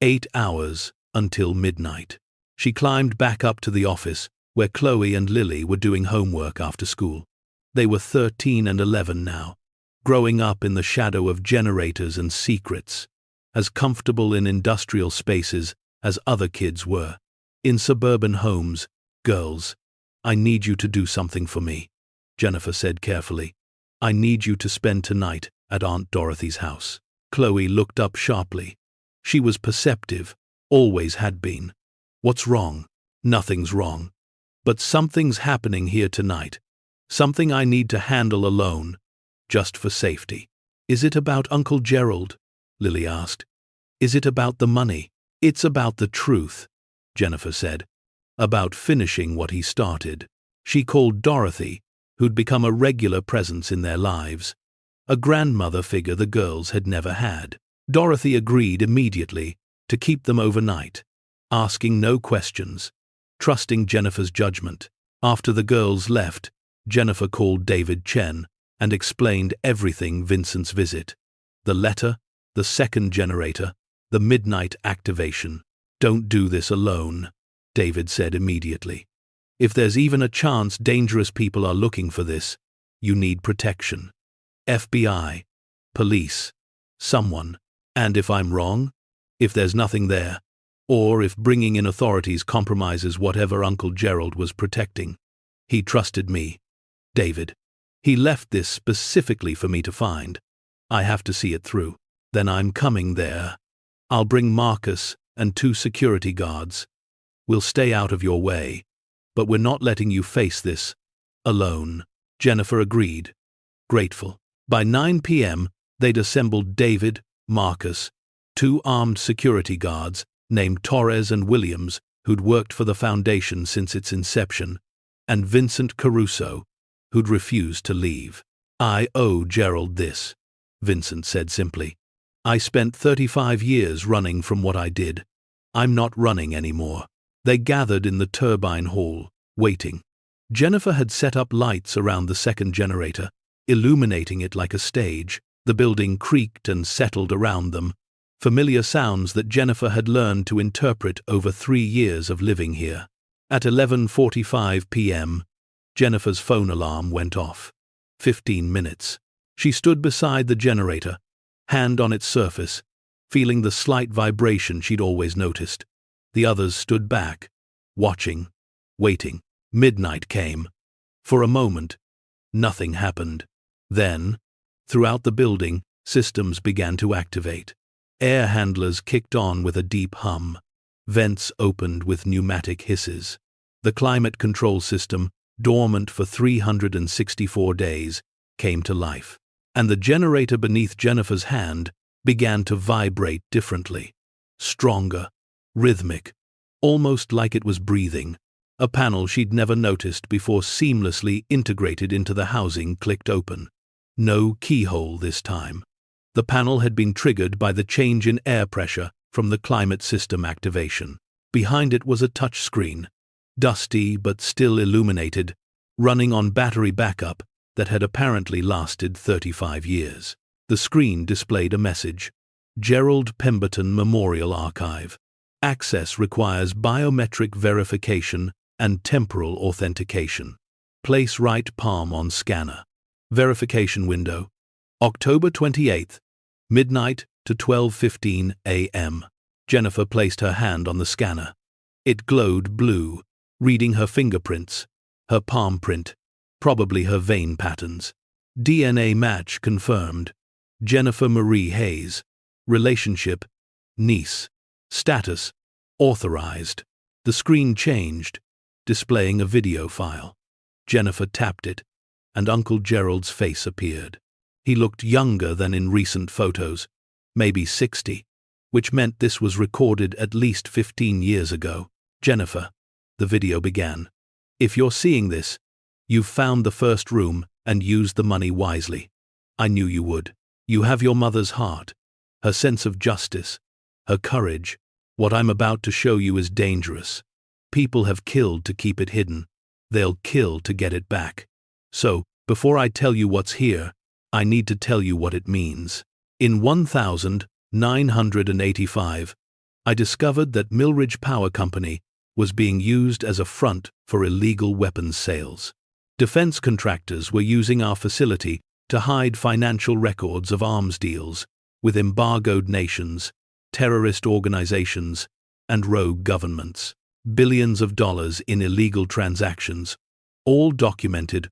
8 hours until midnight. She climbed back up to the office, where Chloe and Lily were doing homework after school. They were 13 and 11 now, growing up in the shadow of generators and secrets, as comfortable in industrial spaces as other kids were. In suburban homes, girls, I need you to do something for me, Jennifer said carefully. I need you to spend tonight at Aunt Dorothy's house. Chloe looked up sharply. She was perceptive, always had been. What's wrong? Nothing's wrong. But something's happening here tonight. Something I need to handle alone, just for safety. Is it about Uncle Gerald? Lily asked. Is it about the money? It's about the truth, Jennifer said. About finishing what he started. She called Dorothy, who'd become a regular presence in their lives. A grandmother figure the girls had never had. Dorothy agreed immediately to keep them overnight, asking no questions, trusting Jennifer's judgment. After the girls left, Jennifer called David Chen and explained everything: Vincent's visit, the letter, the second generator, the midnight activation. Don't do this alone, David said immediately. If there's even a chance dangerous people are looking for this, you need protection. FBI, police, someone. And if I'm wrong, if there's nothing there, or if bringing in authorities compromises whatever Uncle Gerald was protecting. He trusted me, David. He left this specifically for me to find. I have to see it through. Then I'm coming there. I'll bring Marcus and 2 security guards. We'll stay out of your way, but we're not letting you face this alone. Jennifer agreed, grateful. By 9 p.m., they'd assembled David, Marcus, 2 armed security guards named Torres and Williams, who'd worked for the Foundation since its inception, and Vincent Caruso, who'd refused to leave. I owe Gerald this, Vincent said simply. I spent 35 years running from what I did. I'm not running anymore. They gathered in the turbine hall, waiting. Jennifer had set up lights around the second generator, illuminating it like a stage. The building creaked and settled around them, familiar sounds that Jennifer had learned to interpret over 3 years of living here. At 11:45 p.m., Jennifer's phone alarm went off. 15 minutes. She stood beside the generator, hand on its surface, feeling the slight vibration she'd always noticed. The others stood back, watching, waiting. Midnight came. For a moment, nothing happened. Then, throughout the building, systems began to activate. Air handlers kicked on with a deep hum. Vents opened with pneumatic hisses. The climate control system, dormant for 364 days, came to life. And the generator beneath Jennifer's hand began to vibrate differently. Stronger, rhythmic, almost like it was breathing. A panel she'd never noticed before, seamlessly integrated into the housing, clicked open. No keyhole this time. The panel had been triggered by the change in air pressure from the climate system activation. Behind it was a touch screen, dusty but still illuminated, running on battery backup that had apparently lasted 35 years. The screen displayed a message: Gerald Pemberton Memorial Archive. Access requires biometric verification and temporal authentication. Place right palm on scanner. Verification window, October 28th, midnight to 12:15 a.m. Jennifer placed her hand on the scanner. It glowed blue, reading her fingerprints, her palm print, probably her vein patterns. DNA match confirmed. Jennifer Marie Hayes. Relationship, niece. Status, authorized. The screen changed, displaying a video file. Jennifer tapped it, and Uncle Gerald's face appeared. He looked younger than in recent photos, maybe 60, which meant this was recorded at least 15 years ago. Jennifer, the video began. If you're seeing this, you've found the first room and used the money wisely. I knew you would. You have your mother's heart, her sense of justice, her courage. What I'm about to show you is dangerous. People have killed to keep it hidden. They'll kill to get it back. So, before I tell you what's here, I need to tell you what it means. In 1985, I discovered that Millridge Power Company was being used as a front for illegal weapons sales. Defense contractors were using our facility to hide financial records of arms deals with embargoed nations, terrorist organizations, and rogue governments. Billions of dollars in illegal transactions, all documented,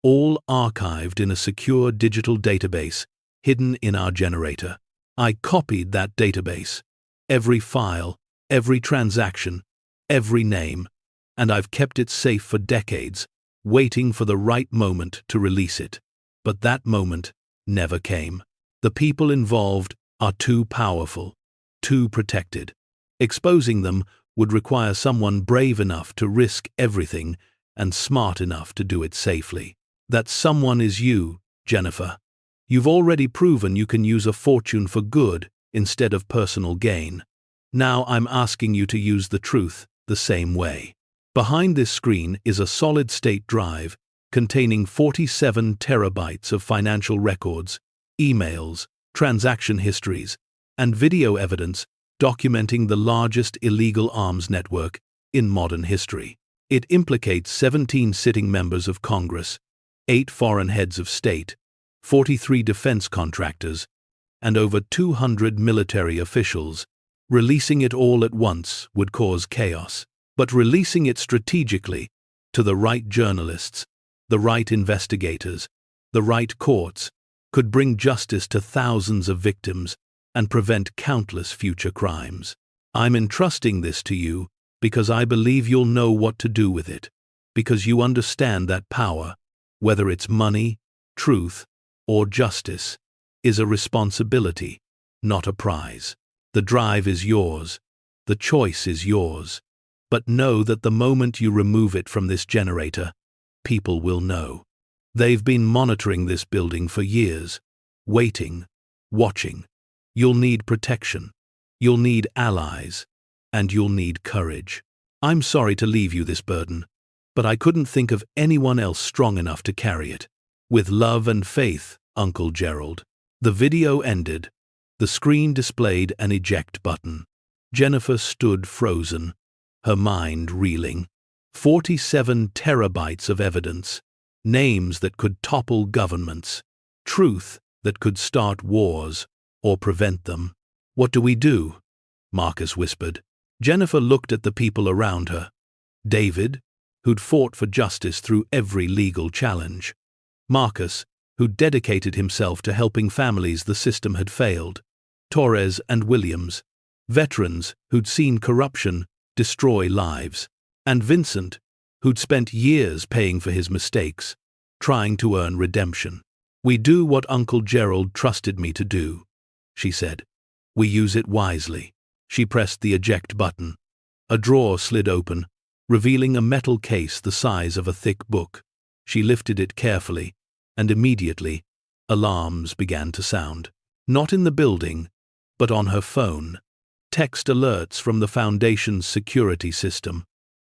all archived in a secure digital database hidden in our generator. I copied that database, Every file, every transaction, every name, and I've kept it safe for decades, waiting for the right moment to release it. But that moment never came. The people involved are too powerful, too protected. Exposing them would require someone brave enough to risk everything and smart enough to do it safely. That someone is you, Jennifer. You've already proven you can use a fortune for good instead of personal gain. Now I'm asking you to use the truth the same way. Behind this screen is a solid-state drive containing 47 terabytes of financial records, emails, transaction histories, and video evidence documenting the largest illegal arms network in modern history. It implicates 17 sitting members of Congress, 8 foreign heads of state, 43 defense contractors, and over 200 military officials. Releasing it all at once would cause chaos, but releasing it strategically to the right journalists, the right investigators, the right courts could bring justice to thousands of victims and prevent countless future crimes. I'm entrusting this to you because I believe you'll know what to do with it, because you understand that power, whether it's money, truth, or justice, is a responsibility, not a prize. The drive is yours, the choice is yours, but know that the moment you remove it from this generator, people will know. They've been monitoring this building for years, waiting, watching. You'll need protection, you'll need allies, and you'll need courage. I'm sorry to leave you this burden, but I couldn't think of anyone else strong enough to carry it. With love and faith, Uncle Gerald. The video ended. The screen displayed an eject button. Jennifer stood frozen, her mind reeling. 47 terabytes of evidence, names that could topple governments, truth that could start wars or prevent them. What do we do? Marcus whispered. Jennifer looked at the people around her. David, who'd fought for justice through every legal challenge. Marcus, who'd dedicated himself to helping families the system had failed. Torres and Williams, veterans who'd seen corruption destroy lives. And Vincent, who'd spent years paying for his mistakes, trying to earn redemption. We do what Uncle Gerald trusted me to do, she said. We use it wisely. She pressed the eject button. A drawer slid open, revealing a metal case the size of a thick book. She lifted it carefully, and immediately, alarms began to sound. Not in the building, but on her phone. Text alerts from the Foundation's security system.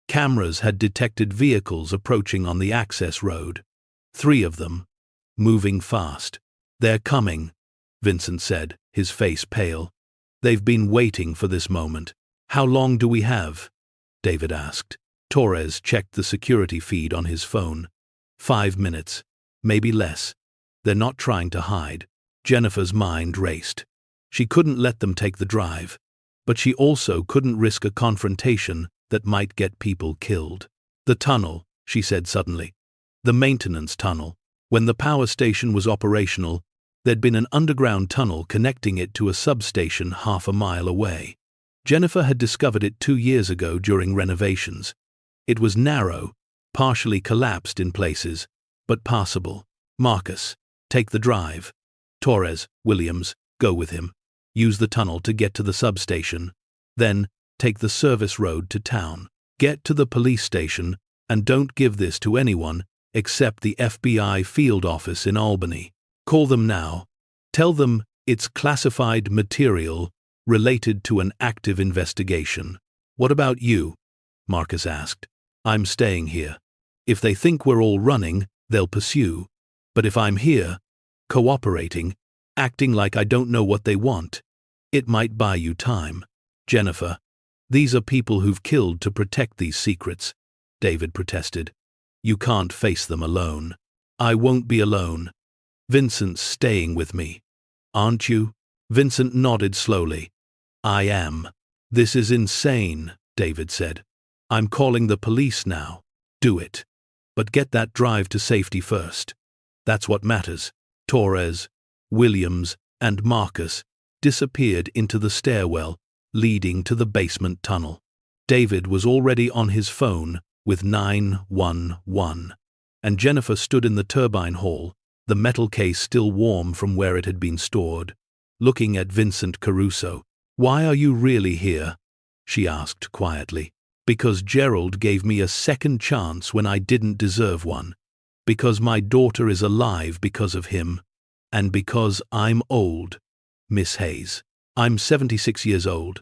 Cameras had detected vehicles approaching on the access road. 3 of them, moving fast. They're coming, Vincent said, his face pale. They've been waiting for this moment. How long do we have? David asked. Torres checked the security feed on his phone. 5 minutes, maybe less. They're not trying to hide. Jennifer's mind raced. She couldn't let them take the drive, but she also couldn't risk a confrontation that might get people killed. The tunnel, she said suddenly. The maintenance tunnel. When the power station was operational, there'd been an underground tunnel connecting it to a substation half a mile away. Jennifer had discovered it 2 years ago during renovations. It was narrow, partially collapsed in places, but passable. Marcus, take the drive. Torres, Williams, go with him. Use the tunnel to get to the substation. Then, take the service road to town. Get to the police station, and don't give this to anyone except the FBI field office in Albany. Call them now. Tell them it's classified material related to an active investigation. What about you? Marcus asked. I'm staying here. If they think we're all running, they'll pursue. But if I'm here, cooperating, acting like I don't know what they want, it might buy you time. Jennifer, these are people who've killed to protect these secrets, David protested. You can't face them alone. I won't be alone. Vincent's staying with me. Aren't you? Vincent nodded slowly. I am. This is insane, David said. I'm calling the police now. Do it. But get that drive to safety first. That's what matters. Torres, Williams, and Marcus disappeared into the stairwell leading to the basement tunnel. David was already on his phone with 911, and Jennifer stood in the turbine hall, the metal case still warm from where it had been stored, looking at Vincent Caruso. "Why are you really here?" she asked quietly. "Because Gerald gave me a second chance when I didn't deserve one. Because my daughter is alive because of him. And because I'm old, Miss Hayes. I'm 76 years old,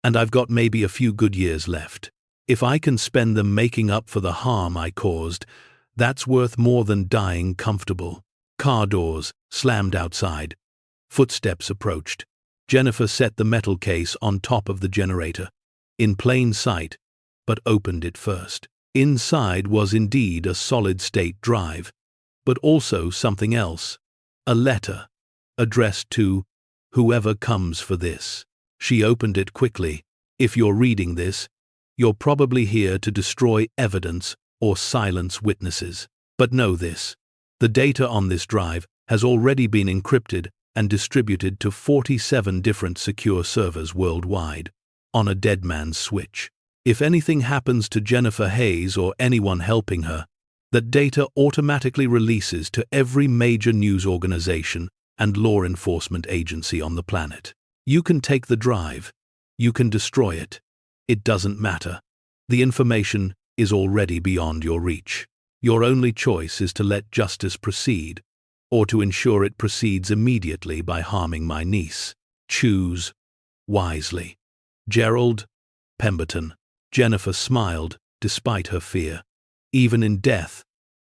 and I've got maybe a few good years left. If I can spend them making up for the harm I caused, that's worth more than dying comfortable." Car doors slammed outside. Footsteps approached. Jennifer set the metal case on top of the generator, in plain sight, but opened it first. Inside was indeed a solid-state drive, but also something else. A letter, addressed to "Whoever comes for this." She opened it quickly. "If you're reading this, you're probably here to destroy evidence or silence witnesses. But know this: the data on this drive has already been encrypted and distributed to 47 different secure servers worldwide, on a dead man's switch. If anything happens to Jennifer Hayes or anyone helping her, that data automatically releases to every major news organization and law enforcement agency on the planet. You can take the drive. You can destroy it. It doesn't matter. The information is already beyond your reach. Your only choice is to let justice proceed, or to ensure it proceeds immediately by harming my niece. Choose wisely." Gerald Pemberton. Jennifer smiled, despite her fear. Even in death,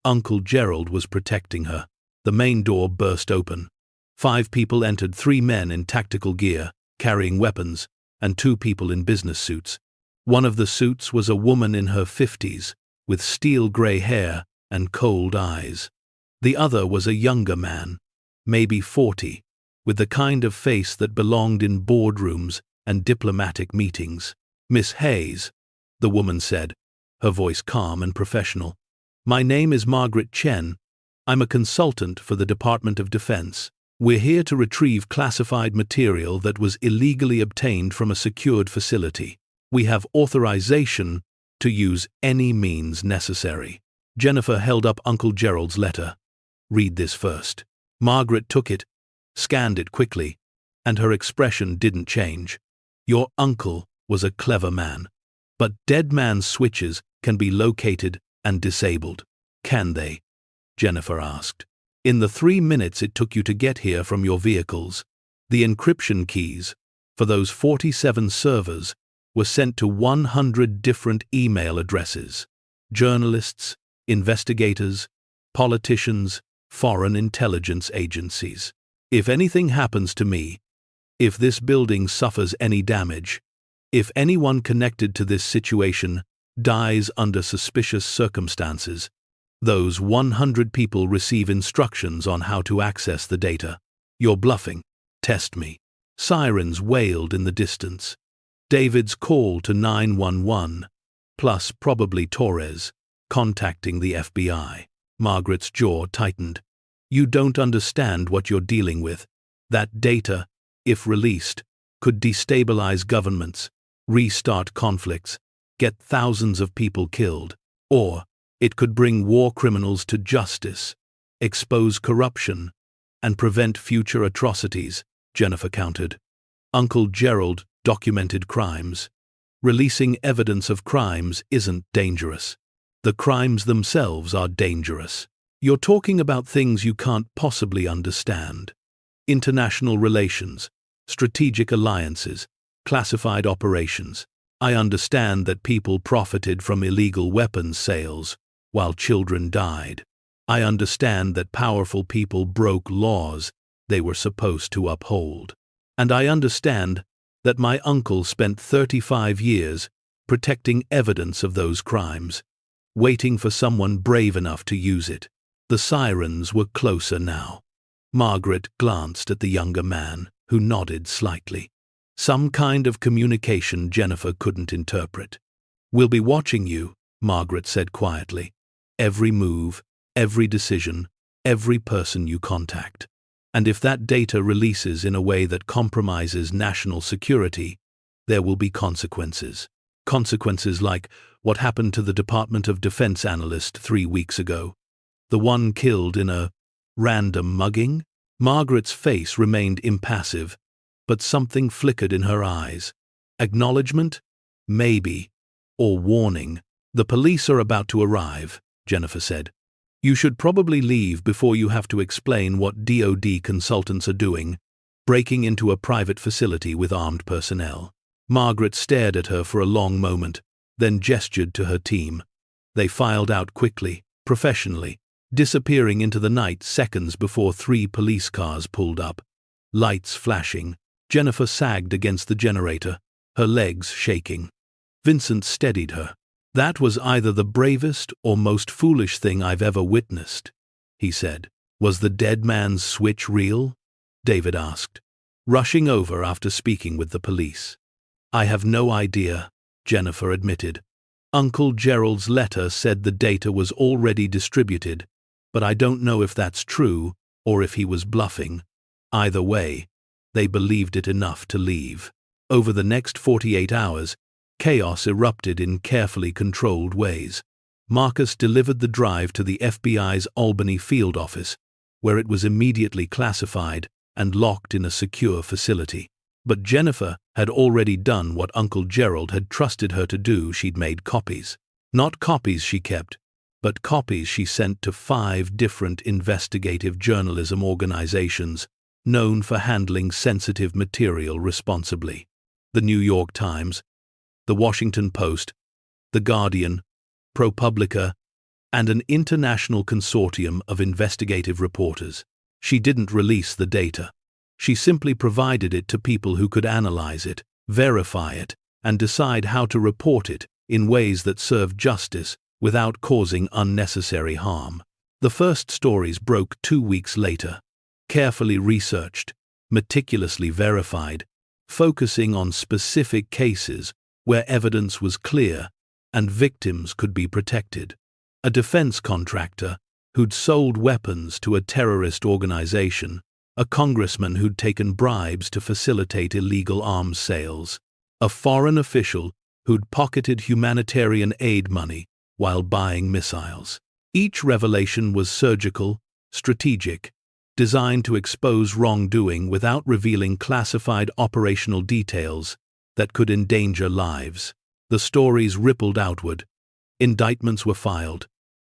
Uncle Gerald was protecting her. The main door burst open. 5 people entered, 3 men in tactical gear, carrying weapons, and 2 people in business suits. One of the suits was a woman in her 50s, with steel-gray hair and cold eyes. The other was a younger man, maybe 40, with the kind of face that belonged in boardrooms and diplomatic meetings. "Miss Hayes," the woman said, her voice calm and professional. "My name is Margaret Chen. I'm a consultant for the Department of Defense. We're here to retrieve classified material that was illegally obtained from a secured facility. We have authorization to use any means necessary." Jennifer held up Uncle Gerald's letter. "Read this first." Margaret took it, scanned it quickly, and her expression didn't change. "Your uncle was a clever man. But dead man's switches can be located and disabled." "Can they?" Jennifer asked. "In the 3 minutes it took you to get here from your vehicles, the encryption keys for those 47 servers were sent to 100 different email addresses. Journalists, investigators, politicians, foreign intelligence agencies. If anything happens to me, if this building suffers any damage, if anyone connected to this situation dies under suspicious circumstances, those 100 people receive instructions on how to access the data. You're bluffing. Test me." Sirens wailed in the distance. David's call to 911, plus probably Torres, contacting the FBI. Margaret's jaw tightened. "You don't understand what you're dealing with. That data, if released, could destabilize governments, restart conflicts, get thousands of people killed, or it could bring war criminals to justice, expose corruption, and prevent future atrocities," Jennifer countered. "Uncle Gerald documented crimes. Releasing evidence of crimes isn't dangerous. The crimes themselves are dangerous. You're talking about things you can't possibly understand. International relations, strategic alliances, classified operations. I understand that people profited from illegal weapons sales while children died. I understand that powerful people broke laws they were supposed to uphold. And I understand that my uncle spent 35 years protecting evidence of those crimes, waiting for someone brave enough to use it." The sirens were closer now. Margaret glanced at the younger man, who nodded slightly. Some kind of communication Jennifer couldn't interpret. "We'll be watching you," Margaret said quietly. "Every move, every decision, every person you contact. And if that data releases in a way that compromises national security, there will be consequences. Consequences like what happened to the Department of Defense analyst 3 weeks ago. The one killed in a random mugging? Margaret's face remained impassive, but something flickered in her eyes. Acknowledgement? Maybe. Or warning. The police are about to arrive, Jennifer said. You should probably leave before you have to explain what DoD consultants are doing, breaking into a private facility with armed personnel. Margaret stared at her for a long moment, then gestured to her team. They filed out quickly, professionally, disappearing into the night seconds before 3 police cars pulled up. Lights flashing. Jennifer sagged against the generator, her legs shaking. Vincent steadied her. That was either the bravest or most foolish thing I've ever witnessed, he said. Was the dead man's switch real? David asked, rushing over after speaking with the police. I have no idea, Jennifer admitted. Uncle Gerald's letter said the data was already distributed, but I don't know if that's true or if he was bluffing. Either way, they believed it enough to leave. Over the next 48 hours, chaos erupted in carefully controlled ways. Marcus delivered the drive to the FBI's Albany field office, where it was immediately classified and locked in a secure facility. But Jennifer had already done what Uncle Gerald had trusted her to do. She'd made copies. Not copies she kept, but copies she sent to 5 different investigative journalism organizations known for handling sensitive material responsibly. The New York Times, the Washington Post, The Guardian, ProPublica, and an international consortium of investigative reporters. She didn't release the data. She simply provided it to people who could analyze it, verify it, and decide how to report it in ways that served justice without causing unnecessary harm. The first stories broke 2 weeks later, carefully researched, meticulously verified, focusing on specific cases where evidence was clear and victims could be protected. A defense contractor who'd sold weapons to a terrorist organization, a congressman who'd taken bribes to facilitate illegal arms sales, a foreign official who'd pocketed humanitarian aid money while buying missiles. Each revelation was surgical, strategic, designed to expose wrongdoing without revealing classified operational details that could endanger lives. The stories rippled outward. Indictments were filed,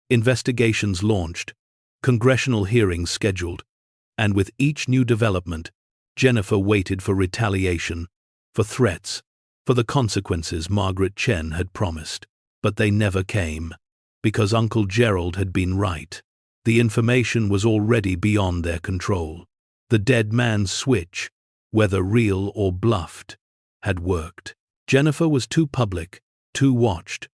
investigations launched, congressional hearings scheduled, and with each new development, Jennifer waited for retaliation, for threats, for the consequences Margaret Chen had promised. But they never came, because Uncle Gerald had been right. The information was already beyond their control. The dead man's switch, whether real or bluffed, had worked. Jennifer was too public, too watched,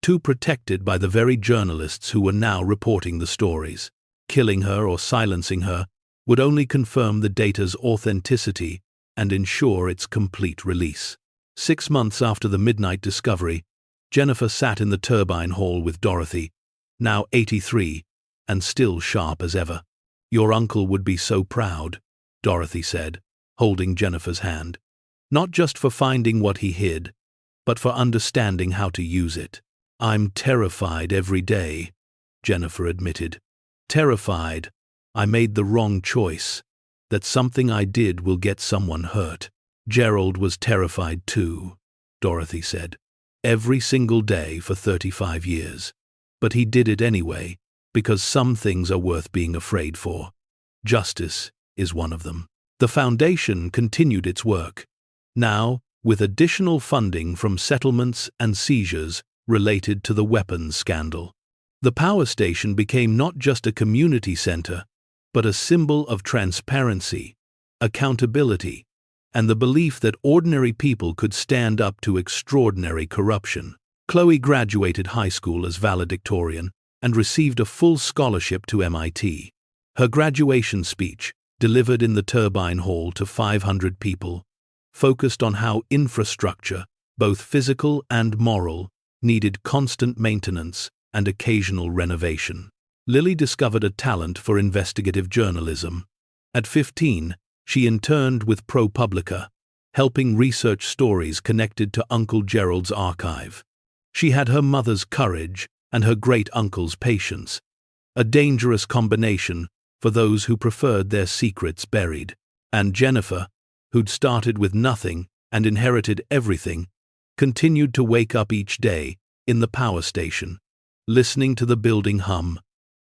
too protected by the very journalists who were now reporting the stories. Killing her or silencing her would only confirm the data's authenticity and ensure its complete release. 6 months after the midnight discovery, Jennifer sat in the turbine hall with Dorothy, now 83, and still sharp as ever. Your uncle would be so proud, Dorothy said, holding Jennifer's hand. Not just for finding what he hid, but for understanding how to use it. I'm terrified every day, Jennifer admitted. Terrified I made the wrong choice, that something I did will get someone hurt. Gerald was terrified too, Dorothy said. Every single day for 35 years. But he did it anyway, because some things are worth being afraid for. Justice is one of them. The foundation continued its work, now with additional funding from settlements and seizures related to the weapons scandal. The power station became not just a community center, but a symbol of transparency, accountability, and the belief that ordinary people could stand up to extraordinary corruption. Chloe graduated high school as valedictorian and received a full scholarship to MIT. Her graduation speech, delivered in the turbine hall to 500 people, focused on how infrastructure, both physical and moral, needed constant maintenance and occasional renovation. Lily discovered a talent for investigative journalism. At 15, she interned with ProPublica, helping research stories connected to Uncle Gerald's archive. She had her mother's courage and her great-uncle's patience, a dangerous combination for those who preferred their secrets buried. And Jennifer, who'd started with nothing and inherited everything, continued to wake up each day in the power station, listening to the building hum,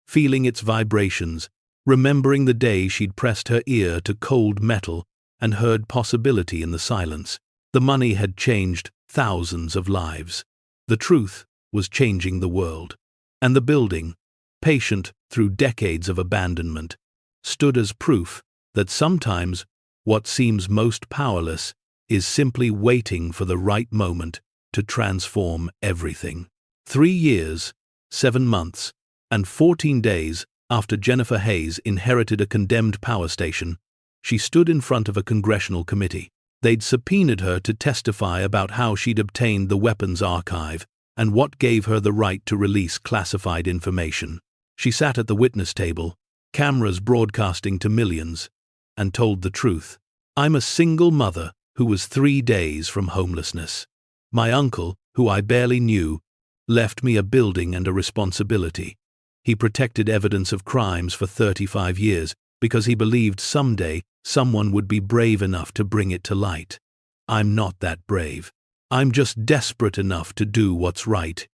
feeling its vibrations, remembering the day she'd pressed her ear to cold metal and heard possibility in the silence. The money had changed thousands of lives. The truth was changing the world. And the building, patient through decades of abandonment, stood as proof that sometimes what seems most powerless is simply waiting for the right moment to transform everything. 3 years, 7 months, and 14 days after Jennifer Hayes inherited a condemned power station, she stood in front of a congressional committee. They'd subpoenaed her to testify about how she'd obtained the weapons archive and what gave her the right to release classified information. She sat at the witness table, cameras broadcasting to millions, and told the truth. "I'm a single mother who was 3 days from homelessness. My uncle, who I barely knew, left me a building and a responsibility. He protected evidence of crimes for 35 years because he believed someday someone would be brave enough to bring it to light. I'm not that brave. I'm just desperate enough to do what's right,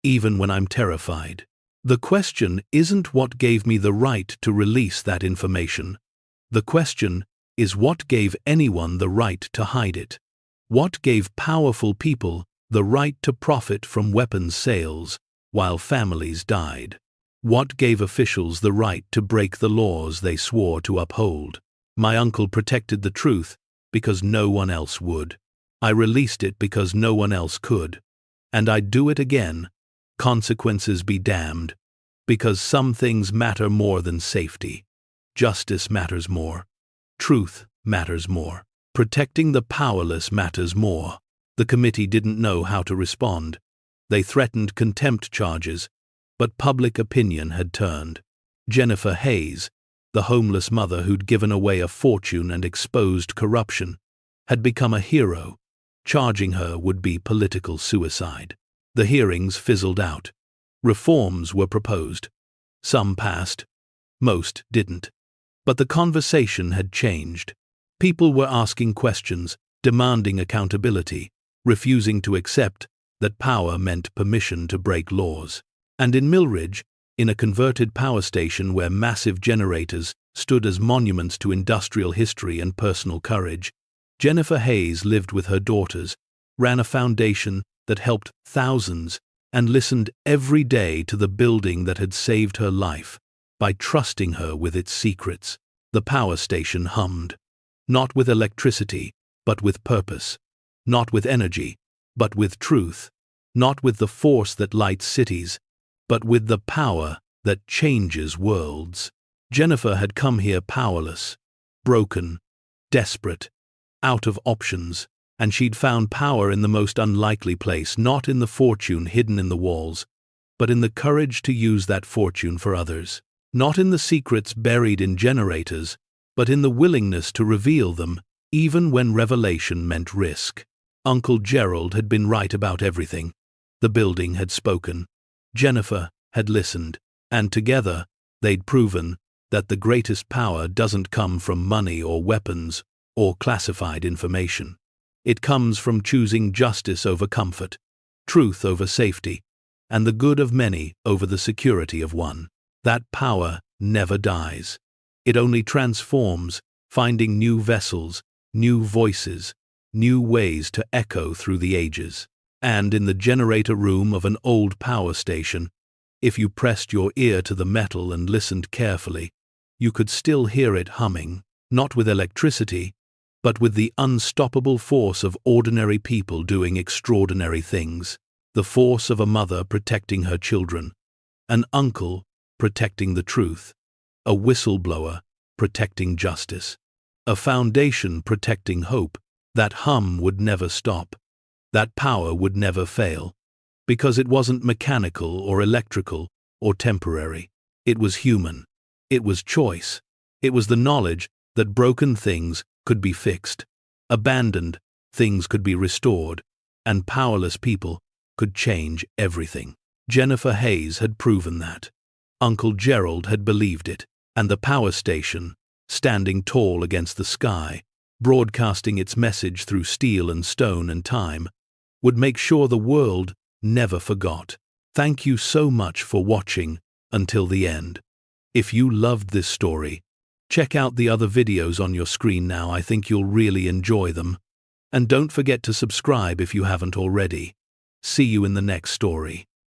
even when I'm terrified. The question isn't what gave me the right to release that information. The question is what gave anyone the right to hide it. What gave powerful people the right to profit from weapons sales while families died? What gave officials the right to break the laws they swore to uphold? My uncle protected the truth because no one else would. I released it because no one else could. And I'd do it again, consequences be damned, because some things matter more than safety. Justice matters more. Truth matters more. Protecting the powerless matters more." The committee didn't know how to respond. They threatened contempt charges, but public opinion had turned. Jennifer Hayes, the homeless mother who'd given away a fortune and exposed corruption, had become a hero. Charging her would be political suicide. The hearings fizzled out. Reforms were proposed. Some passed. Most didn't. But the conversation had changed. People were asking questions, demanding accountability, refusing to accept that power meant permission to break laws. And in Millridge, in a converted power station where massive generators stood as monuments to industrial history and personal courage, Jennifer Hayes lived with her daughters, ran a foundation that helped thousands, and listened every day to the building that had saved her life by trusting her with its secrets. The power station hummed, not with electricity, but with purpose, not with energy, but with truth, not with the force that lights cities, but with the power that changes worlds. Jennifer had come here powerless, broken, desperate, out of options, and she'd found power in the most unlikely place, not in the fortune hidden in the walls, but in the courage to use that fortune for others. Not in the secrets buried in generators, but in the willingness to reveal them, even when revelation meant risk. Uncle Gerald had been right about everything. The building had spoken. Jennifer had listened, and together they'd proven that the greatest power doesn't come from money or weapons or classified information. It comes from choosing justice over comfort, truth over safety, and the good of many over the security of one. That power never dies. It only transforms, finding new vessels, new voices, new ways to echo through the ages. And in the generator room of an old power station, if you pressed your ear to the metal and listened carefully, you could still hear it humming, not with electricity, but with the unstoppable force of ordinary people doing extraordinary things. The force of a mother protecting her children, an uncle protecting the truth, a whistleblower protecting justice, a foundation protecting hope. That hum would never stop. That power would never fail, because it wasn't mechanical or electrical or temporary. It was human. It was choice. It was the knowledge that broken things could be fixed, abandoned things could be restored, and powerless people could change everything. Jennifer Hayes had proven that. Uncle Gerald had believed it, and the power station, standing tall against the sky, broadcasting its message through steel and stone and time, would make sure the world never forgot. Thank you so much for watching until the end. If you loved this story, check out the other videos on your screen now. I think you'll really enjoy them. And don't forget to subscribe if you haven't already. See you in the next story.